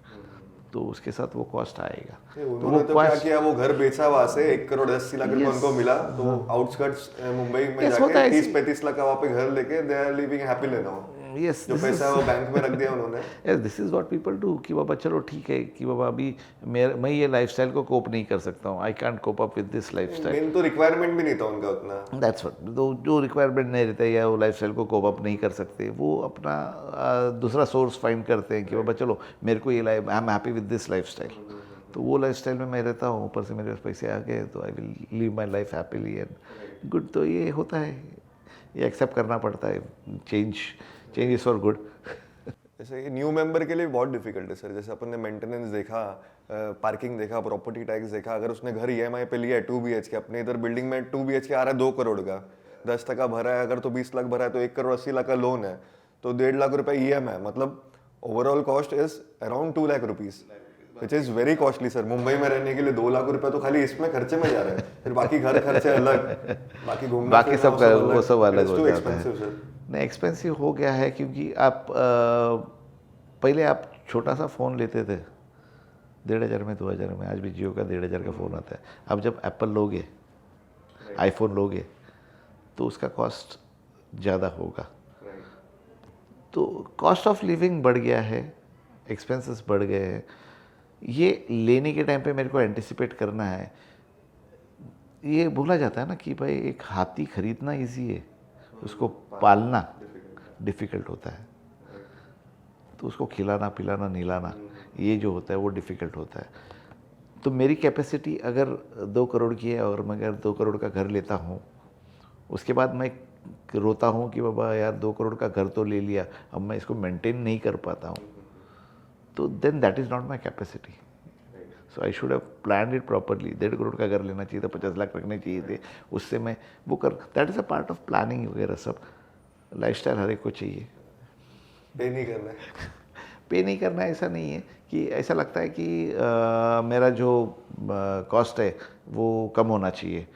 तो उसके साथ वो कॉस्ट आएगा। उन्होंने तो क्या किया, वो घर बेचा वहां से 1 करोड़ 80 लाख रुपए उनको मिला, तो आउटस्कर्ट्स मुंबई में जाके 30-35 लाख का वहाँ पे घर लेके they are living happily now. Yes, जो पैसा है वो बैंक में रख दिया उन्होंने। Yes, this is what people do कि बाबा चलो ठीक है कि बाबा अभी मैं ये लाइफस्टाइल को कोप नहीं कर सकता हूँ, I can't cope up with this lifestyle. Main तो रिक्वायरमेंट भी नहीं था उनका उतना। दैट्स व्हाट, तो जो रिक्वायरमेंट नहीं रहता है या वो लाइफस्टाइल को कोप अप नहीं कर सकते, वो अपना दूसरा सोर्स फाइंड करते हैं कि बाबा चलो मेरे को ये life, I am happy with this lifestyle, तो वो लाइफस्टाइल में मैं रहता हूँ, ऊपर से मेरे पास पैसे आ गए तो I will live my life happily and good. तो ये होता है, ये एक्सेप्ट करना पड़ता है, चेंज इज़ फॉर गुड। जैसे ये न्यू मेंबर के लिए बहुत डिफिकल्ट है सर, जैसे अपन ने मेंटेनेंस देखा, पार्किंग देखा, प्रॉपर्टी टैक्स देखा, अगर उसने घर ईएमआई पे लिया है 2 BHK, अपने इधर बिल्डिंग में 2 BHK आ रहा है 2 करोड़ का, 10% भरा है अगर तो 20 लाख भरा है तो 1 करोड़ 80 लाख का लोन है, तो 1.5 लाख रुपए ईएमआई, मतलब overall cost is around 2 lakh rupees, which is very costly sir. Mumbai में रहने के लिए 2 लाख रुपए तो खाली इसमें खर्चे में जा रहे हैं, फिर बाकी घर खर्चे अलग, बाकी घूमना बाकी सब वो सब अलग हो जाता expensive, है। sir। नहीं, एक्सपेंसिव हो गया है क्योंकि आप पहले आप छोटा सा फ़ोन लेते थे 1,500 में 2,000 में, आज भी जियो का 1,500 का फ़ोन आता है। अब जब एप्पल लोगे, आईफोन लोगे तो उसका कॉस्ट ज़्यादा होगा। तो कॉस्ट ऑफ लिविंग बढ़ गया है, एक्सपेंसेस बढ़ गए हैं। ये लेने के टाइम पे मेरे को एंटिसिपेट करना है। ये बोला जाता है ना कि भाई एक हाथी खरीदना इजी है, उसको पालना डिफ़िकल्ट होता है, तो उसको खिलाना पिलाना निलाना ये जो होता है वो डिफ़िकल्ट होता है। तो मेरी कैपेसिटी अगर 2 करोड़ की है और मैं अगर 2 करोड़ का घर लेता हूँ, उसके बाद मैं रोता हूँ कि बाबा यार 2 करोड़ का घर तो ले लिया, अब मैं इसको मेंटेन नहीं कर पाता हूँ, तो then that is not my capacity. So I should have planned it properly. 1.5 crore का घर लेना चाहिए था, 50 लाख रखने चाहिए थे, उससे मैं वो कर, that is a part of planning वगैरह सब। लाइफस्टाइल हर एक को चाहिए। पे नहीं करना है, पे नहीं करना ऐसा नहीं है कि ऐसा लगता है कि मेरा जो कॉस्ट है वो कम होना चाहिए,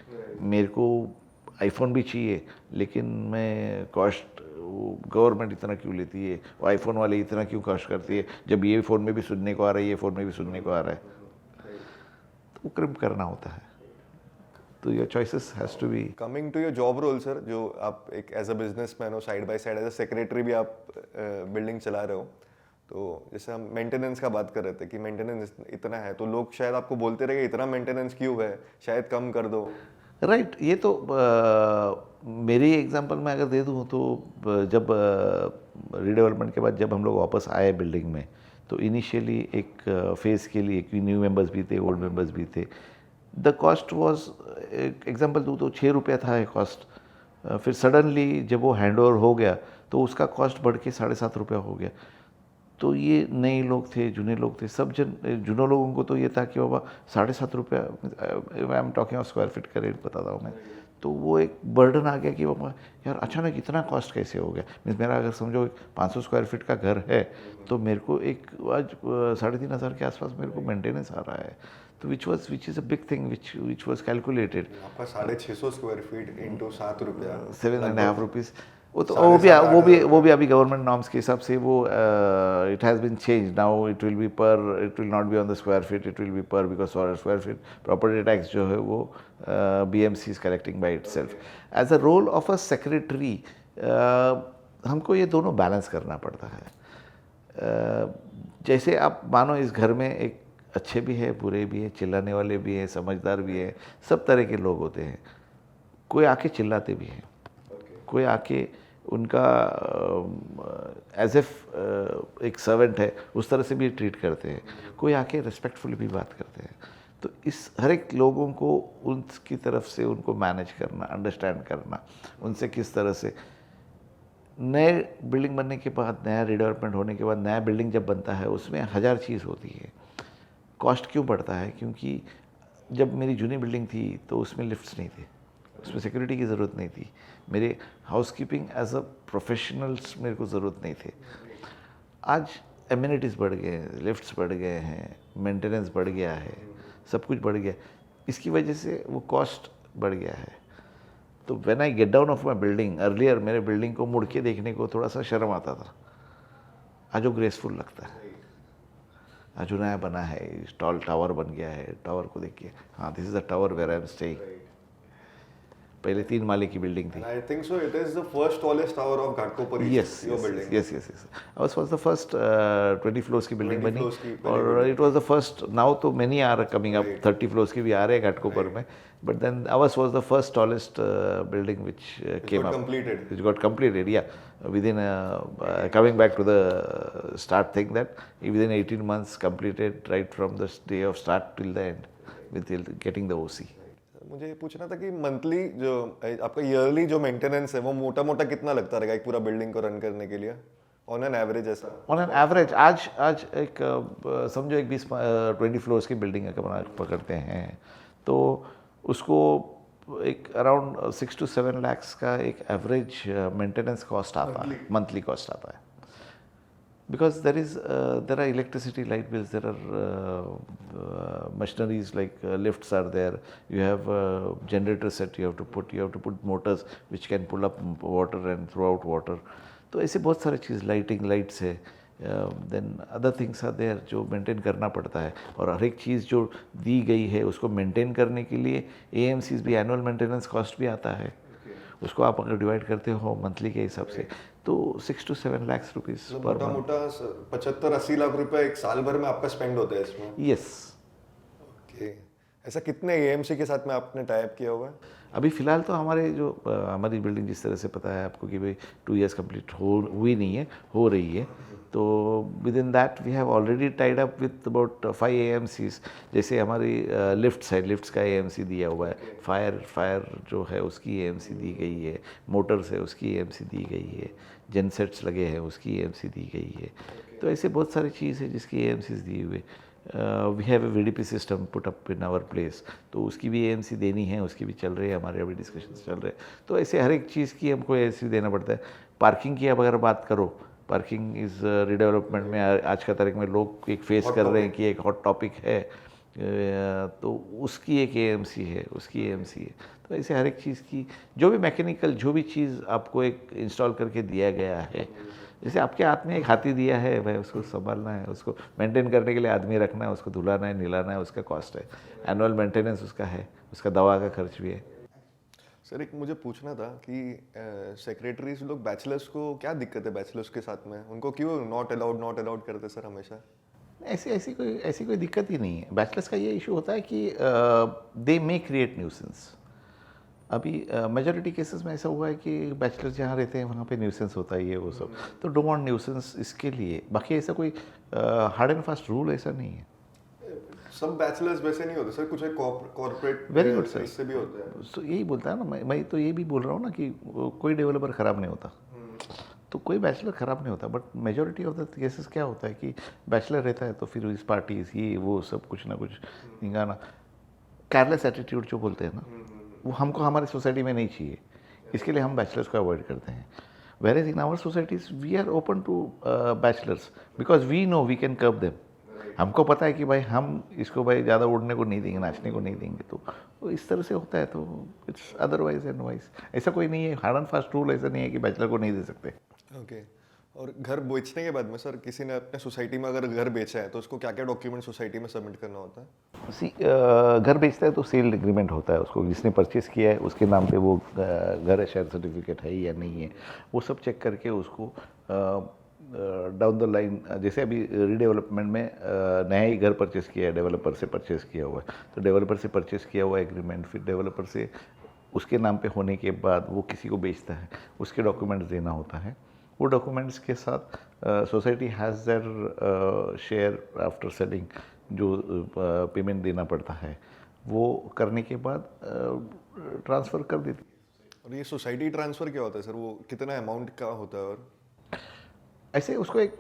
मेरे को आईफोन भी चाहिए, लेकिन मैं कॉस्ट गवर्नमेंट इतना क्यों लेती है, वो आईफोन वाले इतना क्यों कॉस्ट करती है, जब ये फ़ोन में भी सुनने को आ रहा है, ये फ़ोन में भी सुनने को आ रहा है, तो वो क्रिम करना होता है। तो your choices has to be. Coming to your job role sir, जो आप एक एज अ बिजनेसमैन हो, side by side as a secretary भी आप बिल्डिंग चला रहे हो, तो जैसे हम मेंटेनेंस का बात कर रहे थे कि मेंटेनेंस इतना है, तो लोग शायद आपको बोलते रहे इतना मेंटेनेंस क्यों है, शायद कम कर दो। राइट, ये तो मेरी एग्जांपल मैं अगर दे दूँ तो जब रीडेवलपमेंट के बाद जब हम लोग वापस आए बिल्डिंग में, तो इनिशियली एक फेज़ के लिए न्यू मेंबर्स भी थे, ओल्ड मेंबर्स भी थे, द कॉस्ट वाज, एग्जांपल दूँ तो 6 रुपया था ये कॉस्ट, फिर सडनली जब वो हैंड ओवर हो गया तो उसका कॉस्ट बढ़ के 7.5 रुपया हो गया। तो ये नए लोग थे, जूने लोग थे, सब जूनों लोगों को तो ये था कि बाबा 7.5 रुपया, I am talking of square feet का रेट बता रहा हूँ मैं, तो वो एक बर्डन आ गया कि बाबा यार अचानक इतना कॉस्ट कैसे हो गया। मीन्स मेरा अगर समझो 500 स्क्वायर फीट का घर है तो मेरे को एक आज 3,500 के आसपास मेरे को मेंटेनेंस आ रहा है, तो which is a big thing which was calculated. आपका 650 स्क्वायर फीट इंटू 7 रुपया, 7.5 रुपीज़, वो तो 7.5 वो भी अभी गवर्नमेंट नॉर्म्स के हिसाब से वो it has been change now, it will be per, it will not be on the square feet, it will be per, because square feet property tax जो है वो BMC is collecting by itself. As a role of a secretary हमको ये दोनों balance करना पड़ता है। जैसे आप मानो इस घर में एक अच्छे भी है, बुरे भी है, चिल्लाने वाले भी हैं, समझदार भी हैं, सब तरह के लोग होते हैं। कोई आके चिल्लाते भी हैं, कोई आके उनका एज एफ एक सर्वेंट है उस तरह से भी ट्रीट करते हैं, कोई आके रिस्पेक्टफुली भी बात करते हैं। तो इस हर एक लोगों को उनकी तरफ से उनको मैनेज करना, अंडरस्टैंड करना, उनसे किस तरह से, नए बिल्डिंग बनने के बाद, नया रीडेवलपमेंट होने के बाद नया बिल्डिंग जब बनता है उसमें 1000 चीज़ होती है। कॉस्ट क्यों बढ़ता है? क्योंकि जब मेरी जूनी बिल्डिंग थी तो उसमें लिफ्ट्स नहीं थे, उसमें सिक्योरिटी की ज़रूरत नहीं थी। मेरे हाउसकीपिंग एज अ प्रोफेशनल्स मेरे को ज़रूरत नहीं थे। आज एमिनिटीज़ बढ़ गए हैं, लिफ्ट्स बढ़ गए हैं, मेंटेनेंस बढ़ गया है, सब कुछ बढ़ गया। इसकी वजह से वो कॉस्ट बढ़ गया है। तो when I get down of my building, earlier मेरे बिल्डिंग को मुड़ के देखने को थोड़ा सा शर्म आता था। आज वो ग्रेसफुल लगता है। आज जो नया बना है, टॉल टावर बन गया है, टावर को देख के हाँ this is the tower where I am staying. पहले 3 माले की बिल्डिंग थी। I think so. It is the first tallest tower of Ghatkopar East. Yes, Your yes, building. yes, yes, yes. Ours was the first 20 floors की building 20 बनी floors की पहली और it was the first. Now तो many are coming up, 30 floors की भी आ रहे हैं घाटकोपर में, but then ours was the first tallest building which came got up. completed. Which got completed, yeah. Within coming back to the start thing that within 18 months completed right from the day of start till the end with getting the OC. मुझे ये पूछना था कि monthly जो आपका yearly जो maintenance है वो मोटा मोटा कितना लगता रहेगा एक पूरा बिल्डिंग को रन करने के लिए ऑन एन एवरेज ऐसा? ऑन एन एवरेज आज एक समझो एक 20 फ्लोर्स की बिल्डिंग अगर पकड़ते हैं तो उसको एक अराउंड 6 to 7 lakhs का एक एवरेज मेंटेनेंस कॉस्ट आता है, मंथली कॉस्ट आता है। Because there are electricity light bills, there are machineries like lifts are there, you have generator set you have to put motors which can pull up water and throw out water. तो ऐसे बहुत सारे चीज़ lights है, then other things are there जो maintain करना पड़ता है और हर एक चीज़ जो दी गई है उसको मेंटेन करने के लिए AMCs भी एनुअल मेंटेनेंस कॉस्ट भी आता है। उसको आप अगर डिवाइड करते हो मंथली के हिसाब से तो 6 to 7 lakhs रुपीस पर मोटा मोटा 75-80 लाख रुपए एक साल भर में आपका स्पेंड होता है इसमें? यस। ओके, ऐसा कितने AMC के साथ में आपने टाई अप किया हुआ है? अभी फ़िलहाल तो हमारी बिल्डिंग जिस तरह से पता है आपको कि भाई 2 years कंप्लीट हुई नहीं है, हो रही है, तो with in that we have already tied up with about 5 AMCs। जैसे हमारी लिफ्ट्स का AMC दिया हुआ है, फायर जो है उसकी AMC दी गई है, मोटर्स है उसकी AMC दी गई है, जेनसेट्स लगे हैं उसकी AMC दी गई है। तो ऐसे बहुत सारी चीज़ है जिसकी AMCs दी हुई। We have a VDP system put up in our place, तो उसकी भी AMC देनी है, उसकी भी चल रही है, हमारे अभी डिस्कशंस चल रहे हैं। तो ऐसे हर एक चीज़ की हमको AMC देना पड़ता है। पार्किंग की अब अगर बात करो, पार्किंग इज़ रिडेवलपमेंट में आज का तारीख में लोग एक फेस कर रहे हैं कि एक हॉट टॉपिक है, तो उसकी एक AMC है, उसकी AMC है। तो ऐसे हर एक चीज़ की जो भी मैकेनिकल जो भी चीज़ आपको एक इंस्टॉल करके दिया गया है, जैसे आपके हाथ में एक हाथी दिया है भाई, उसको संभालना है, उसको मेंटेन करने के लिए आदमी रखना है, उसको धुलाना है, निलाना है, उसका कॉस्ट है, एनुअल मेंटेनेंस उसका है, उसका दवा का खर्च भी है। सर एक मुझे पूछना था कि सेक्रेटरीज लोग बैचलर्स को क्या दिक्कत है बैचलर्स के साथ में, उनको क्यों नॉट अलाउड करते सर हमेशा? ऐसी कोई दिक्कत ही नहीं है। बैचलर्स का ये इशू होता है कि दे मे क्रिएट न्यूसेंस। अभी मेजॉरिटी केसेस में ऐसा हुआ है कि बैचलर्स जहाँ रहते हैं वहाँ पे न्यूसेंस होता है ये वो सब, तो डोंट वांट न्यूसेंस इसके लिए। बाकी ऐसा कोई हार्ड एंड फास्ट रूल ऐसा नहीं है। सब बैचलर्स वैसे नहीं होते सर, कुछ कॉर्पोरेट वेरी गुड सर, इससे भी होता है। तो यही बोलता है ना, मैं तो ये भी बोल रहा हूँ ना कि कोई डेवलपर ख़राब नहीं होता, तो कोई बैचलर ख़राब नहीं होता। But majority of the cases क्या होता है कि बैचलर रहता है तो फिर इस पार्टीज ये वो सब कुछ ना कुछ निगाना, केयरलेस एटीट्यूड जो बोलते हैं ना, वो हमको हमारी सोसाइटी में नहीं चाहिए। इसके लिए हम बैचलर्स को अवॉइड करते हैं। Whereas in our societies we are open to bachelors because we know we can curb them. हमको पता है कि भाई हम इसको भाई ज़्यादा उड़ने को नहीं देंगे, नाचने को नहीं देंगे, तो इस तरह से होता है। तो इट्स अदरवाइज एंड वाइज, ऐसा कोई नहीं है हार्ड एंड फास्ट रूल, ऐसा नहीं है कि बैचलर को नहीं दे सकते। ओके और घर बेचने के बाद में सर किसी ने अपने सोसाइटी में अगर घर बेचा है तो उसको क्या क्या डॉक्यूमेंट सोसाइटी में सबमिट करना होता है? घर बेचता है तो सेल एग्रीमेंट होता है, उसको जिसने परचेस किया है उसके नाम पे वो घर है, शेयर सर्टिफिकेट है या नहीं है, वो सब चेक करके उसको डाउन द लाइन, जैसे अभी रीडेवलपमेंट में नया ही घर परचेस किया है, डेवलपर से परचेस किया हुआ है, तो डेवलपर से परचेस किया हुआ एग्रीमेंट फिर डेवलपर से उसके नाम पे होने के बाद वो किसी को बेचता है, उसके डॉक्यूमेंट्स देना होता है। वो डॉक्यूमेंट्स के साथ society has their share after selling, जो पेमेंट देना पड़ता है, वो करने के बाद ट्रांसफ़र कर देती है। और ये सोसाइटी ट्रांसफ़र क्या होता है सर, वो कितना अमाउंट का होता है? और ऐसे उसको एक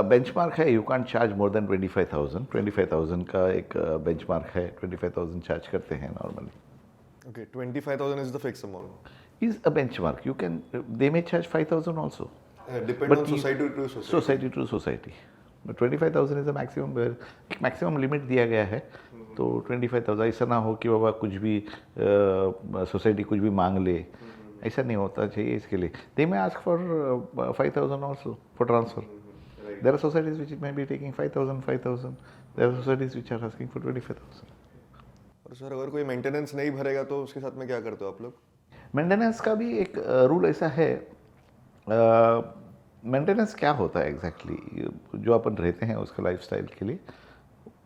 बेंचमार्क है, you can't charge more than 25,000 का एक बेंचमार्क है, 25,000 चार्ज करते हैं normally. Okay, 25,000 is the fixed amount. Is a benchmark. You can, they may charge 5,000 also. Depend But on you- society to society. Society to society, 25,000 is a maximum, एक maximum limit दिया गया है। तो 25,000, ऐसा ना हो कि बाबा कुछ भी सोसाइटी कुछ भी मांग ले, ऐसा नहीं होता चाहिए। इसके लिए they may ask for 5,000 also for transfer. There are societies which may be taking 5,000, there are societies which are asking for 25,000। और सर अगर कोई मेंटेनेंस नहीं भरेगा तो उसके साथ में क्या करते हो आप लोग? मेंटेनेंस का भी एक रूल ऐसा है। मेंटेनेंस क्या होता है एग्जैक्टली जो अपन रहते हैं उसका लाइफस्टाइल के लिए,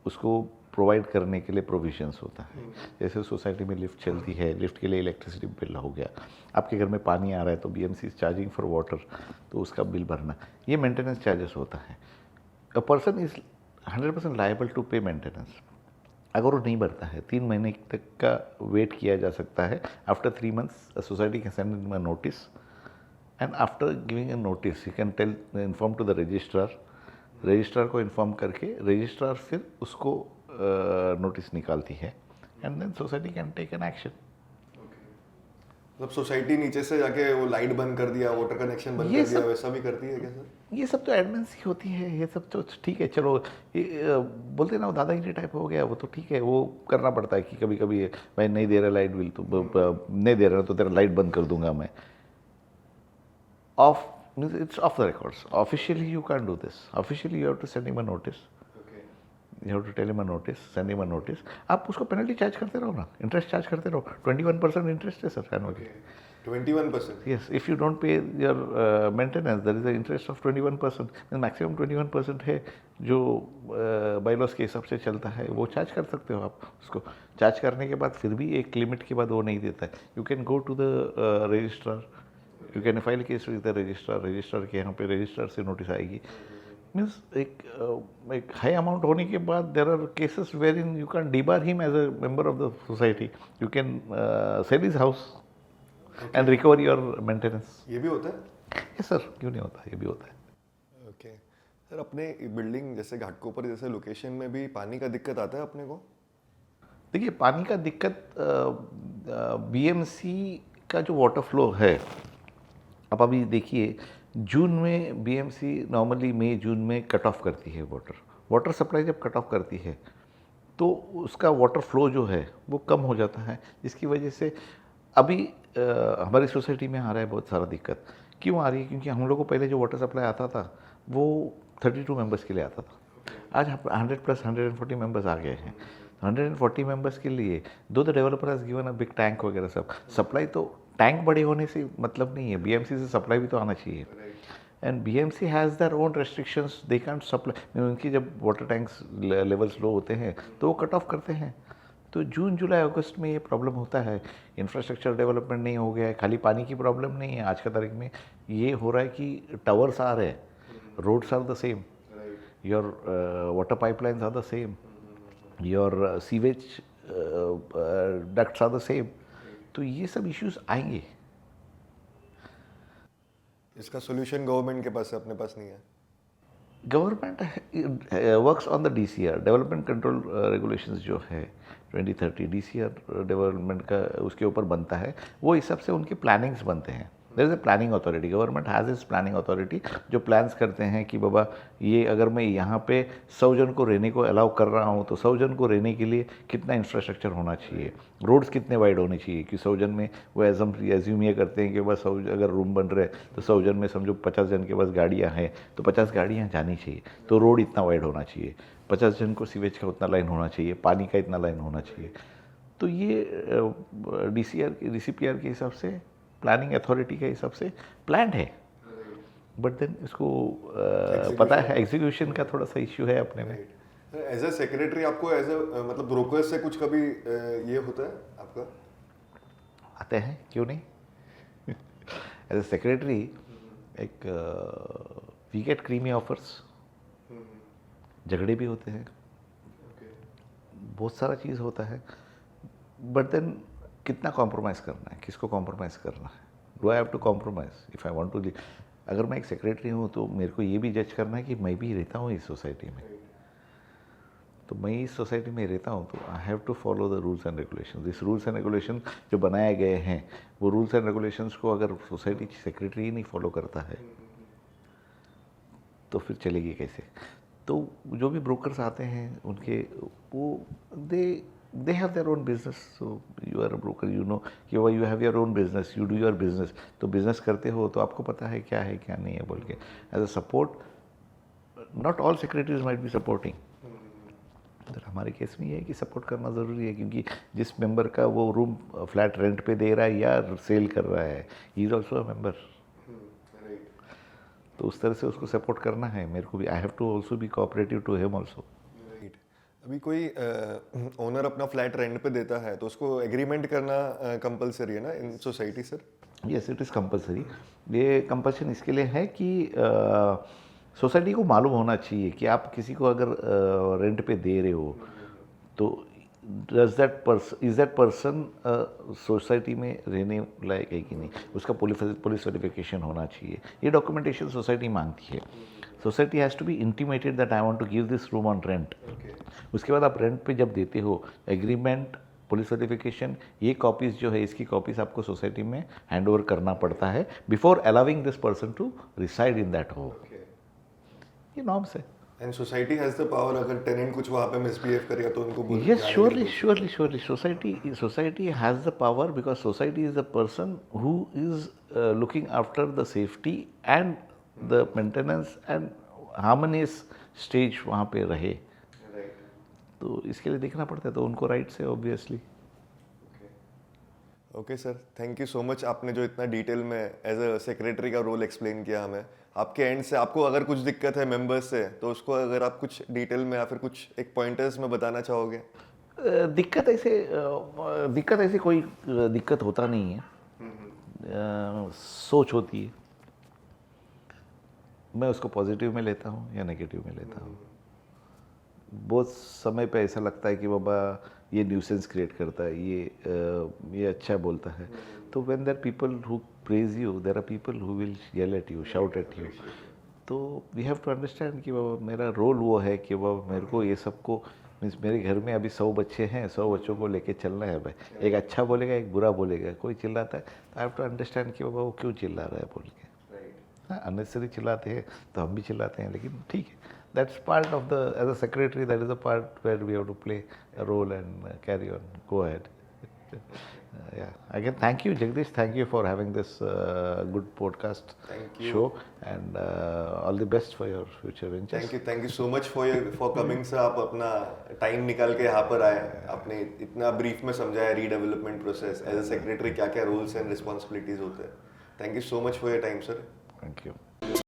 उसको प्रोवाइड करने के लिए प्रोविजंस होता है। जैसे सोसाइटी में लिफ्ट चलती है, लिफ्ट के लिए इलेक्ट्रिसिटी बिल हो गया, आपके घर में पानी आ रहा है तो BMC is charging for water, तो उसका बिल भरना, ये मेंटेनेंस चार्जेस होता है। A person is 100% liable to pay maintenance. अगर वो नहीं भरता है 3 महीने तक का वेट किया जा सकता है। After 3 months society can send in a notice, and after giving a notice you can tell inform to the registrar. Registrar को इन्फॉर्म करके रजिस्ट्रार फिर उसको नोटिस निकालती है, and then society can take an action. मतलब society नीचे से जाके वो लाइट बंद कर दिया, वाटर कनेक्शन बंद ये कर दिया, सब- वैसा भी करती है क्या सर? ये सब तो एडमिन्स ही होती है, ये सब तो ठीक है। चलो ये बोलते हैं ना वो दादागिरी टाइप हो गया, वो तो ठीक है, वो करना पड़ता है कि कभी कभी भाई नहीं दे रहा लाइट बिल तो नहीं दे रहा तो तेरा लाइट बंद कर दूंगा मैं। Off means it's off the records. Officially you can do this. Officially you have to send him a notice, you have to tell him a notice, send him a notice. आप उसको penalty charge करते रहो ना, interest charge करते रहो। 21% interest है sir annually. 21%? Yes, if you don't pay your maintenance, there is an interest of 21%. Maximum 21% है जो बाईलॉस के हिसाब से चलता है, वो चार्ज कर सकते हो आप उसको। चार्ज करने के बाद फिर भी एक लिमिट के बाद वो नहीं देता है, you can go to the registrar, you can file case with the registrar. Registrar के यहाँ पे रजिस्ट्रार से नोटिस आएगी। मीन्स एक हाई अमाउंट होने के बाद there are cases where in you can debar him as a member of the society. You can sell his house and recover your maintenance. ये भी होता है? यस सर, क्यों नहीं होता, ये भी होता है। ओके सर, अपने बिल्डिंग जैसे घाटकोपर जैसे लोकेशन में भी पानी का दिक्कत आता है अपने को? देखिए पानी का दिक्कत बीएमसी का जो वाटर फ्लो है, अब अभी देखिए जून में बीएमसी नॉर्मली मई जून में कट ऑफ करती है वाटर सप्लाई। जब कट ऑफ करती है तो उसका वाटर फ्लो जो है वो कम हो जाता है, जिसकी वजह से अभी हमारी सोसाइटी में आ रहा है बहुत सारा दिक्कत। क्यों आ रही है? क्योंकि हम लोग को पहले जो वाटर सप्लाई आता था वो 32 मेंबर्स के लिए आता था। आज 100+ 140 मेंबर्स आ गए हैं। 140 मेंबर्स के लिए दो the developer has given a big tank वगैरह सब। सप्लाई तो टैंक बड़े होने से मतलब नहीं है, बीएमसी से सप्लाई भी तो आना चाहिए। And BMC has their own restrictions, they can't supply. उनकी जब वाटर टैंक्स लेवल्स लो होते हैं तो वो कट ऑफ करते हैं। तो जून जुलाई अगस्त में ये प्रॉब्लम होता है। इंफ्रास्ट्रक्चर डेवलपमेंट नहीं हो गया है, खाली पानी की प्रॉब्लम नहीं है। आज का तारीख में ये हो रहा है कि टावर्स आ रहे हैं, roads are the same, your water pipelines are the same, your sewage ducts are the same. तो ये सब इश्यूज आएंगे। इसका सोल्यूशन गवर्नमेंट के पास है, अपने पास नहीं है। Government works on the DCR, development control regulations जो है 2030 डीसीआर डेवलपमेंट का उसके ऊपर बनता है। वो हिसाब से उनके प्लानिंग्स बनते हैं। There is a planning authority, government has is planning authority जो प्लान्स करते हैं कि बाबा ये अगर मैं यहाँ पे 100 जन को रहने को अलाउ कर रहा हूँ तो 100 जन को रहने के लिए कितना इंफ्रास्ट्रक्चर होना चाहिए, रोड्स कितने वाइड होने चाहिए। कि 100 जन में वो एज्यूम ये करते हैं कि बस 100 अगर रूम बन रहे हैं तो 100 जन में समझो 50 जन के पास गाड़ियाँ हैं तो 50 गाड़ियाँ जानी चाहिए, तो रोड इतना वाइड होना चाहिए। 50 जन को सीवेज का उतना लाइन होना चाहिए, पानी का इतना लाइन होना चाहिए। तो ये डीसीपीआर के हिसाब से, प्लानिंग अथॉरिटी के हिसाब से प्लान है। बट देन इसको पता है एग्जीक्यूशन का थोड़ा सा इश्यू है अपने में। एज ए सेक्रेटरी आपको एज ए मतलब ब्रोकर से कुछ कभी ये होता है आपका? आते हैं, क्यों नहीं। एज ए सेक्रेटरी एक वी गेट क्रीमी ऑफर्स, झगड़े भी होते हैं, बहुत सारा चीज़ होता है। बट देन कितना कॉम्प्रोमाइज़ करना है, किसको कॉम्प्रोमाइज़ करना है, do I have to compromise if I want to. अगर मैं एक सेक्रेटरी हूँ तो मेरे को ये भी जज करना है कि मैं भी रहता हूँ इस सोसाइटी में। तो मैं इस सोसाइटी में रहता हूँ, तो I have to follow the rules and regulation. This rules and regulation जो बनाए गए हैं, वो रूल्स एंड रेगुलेशंस को अगर सोसाइटी सेक्रेटरी ही नहीं फॉलो करता है तो फिर चलेगी कैसे? तो जो भी ब्रोकर्स आते हैं उनके वो they have their own business. So you are a broker, you know कि वो you have your own business, you do your business. तो बिजनेस करते हो तो आपको पता है क्या नहीं है बोल के। As a support, not all secretaries might be supporting. तो हमारे केस में ये है कि सपोर्ट करना ज़रूरी है, क्योंकि जिस मेंबर का वो रूम फ्लैट रेंट पे दे रहा है या सेल कर रहा है, he is also a member. तो उस तरह से उसको सपोर्ट करना है मेरे को भी। I have to also be cooperative to him also. Right. अभी कोई ओनर अपना फ्लैट रेंट पे देता है तो उसको एग्रीमेंट करना कंपलसरी है ना in society sir? Yes, it is compulsory. ये कंपल्शन इसके लिए है कि सोसाइटी को मालूम होना चाहिए कि आप किसी को अगर रेंट पे दे रहे हो तो इज़ दैट पर्सन सोसाइटी में रहने लायक है कि नहीं, उसका पुलिस वेरिफिकेशन होना चाहिए। ये डॉक्यूमेंटेशन सोसाइटी मांगती है। Society has to be intimated that I want to give this room on rent. उसके बाद आप रेंट पे जब देते हो, एग्रीमेंट, पुलिस सर्टिफिकेशन, ये कॉपीज़ जो है इसकी कॉपीज़ आपको सोसाइटी में हैंड ओवर करना पड़ता है before allowing this person to reside in that home. ये नॉर्म्स है। And society has the power, अगर टेनेंट कुछ वहाँ पे मिसबिहेव करेगा तो उनको बोल Yes, surely. Society has the power because society is the person who is looking after the safety and the maintenance and harmonious stage वहाँ पे रहे। तो इसके लिए देखना पड़ता है, तो उनको राइट्स है obviously. Okay sir, thank you so much. आपने जो इतना डिटेल में एज अ सेक्रेटरी का रोल एक्सप्लेन किया हमें, आपके एंड से आपको अगर कुछ दिक्कत है मेंबर्स से तो उसको अगर आप कुछ डिटेल में या फिर कुछ एक पॉइंटर्स में बताना चाहोगे? दिक्कत ऐसे कोई दिक्कत होता नहीं है। सोच होती है, मैं उसको पॉजिटिव में लेता हूँ या नेगेटिव में लेता हूँ। बहुत समय पे ऐसा लगता है कि बाबा ये न्यूसेंस क्रिएट करता है, ये अच्छा बोलता है। तो when there people who praise you, there are people who will yell at you, shout at you. तो वी हैव टू अंडरस्टैंड कि बाबा मेरा रोल वो है कि बाबा मेरे को ये सबको, मीन्स मेरे घर में अभी 100 बच्चे हैं, 100 बच्चों को लेके चलना है भाई। एक अच्छा बोलेगा, एक बुरा बोलेगा, कोई चिल्लाता है तो आई हैव टू अंडरस्टैंड कि बाबा वो क्यों चिल्ला रहा है बोल के। हाँ, अननेसेसरी चिल्लाते हैं तो हम भी चिल्लाते हैं, लेकिन ठीक है, that's part of the, as a secretary that is a part where we have to play a role and carry on, go ahead. Yeah, again thank you Jagdish, thank you for having this good podcast show, and all the best for your future ventures. Thank you so much for coming sir. आप अपना time निकाल के यहाँ पर आए, आपने इतना brief में समझाया redevelopment process, as a secretary क्या क्या रोल्स एंड रिस्पॉन्सिबिलिटीज होते हैं। Thank you so much for your time sir. Thank you.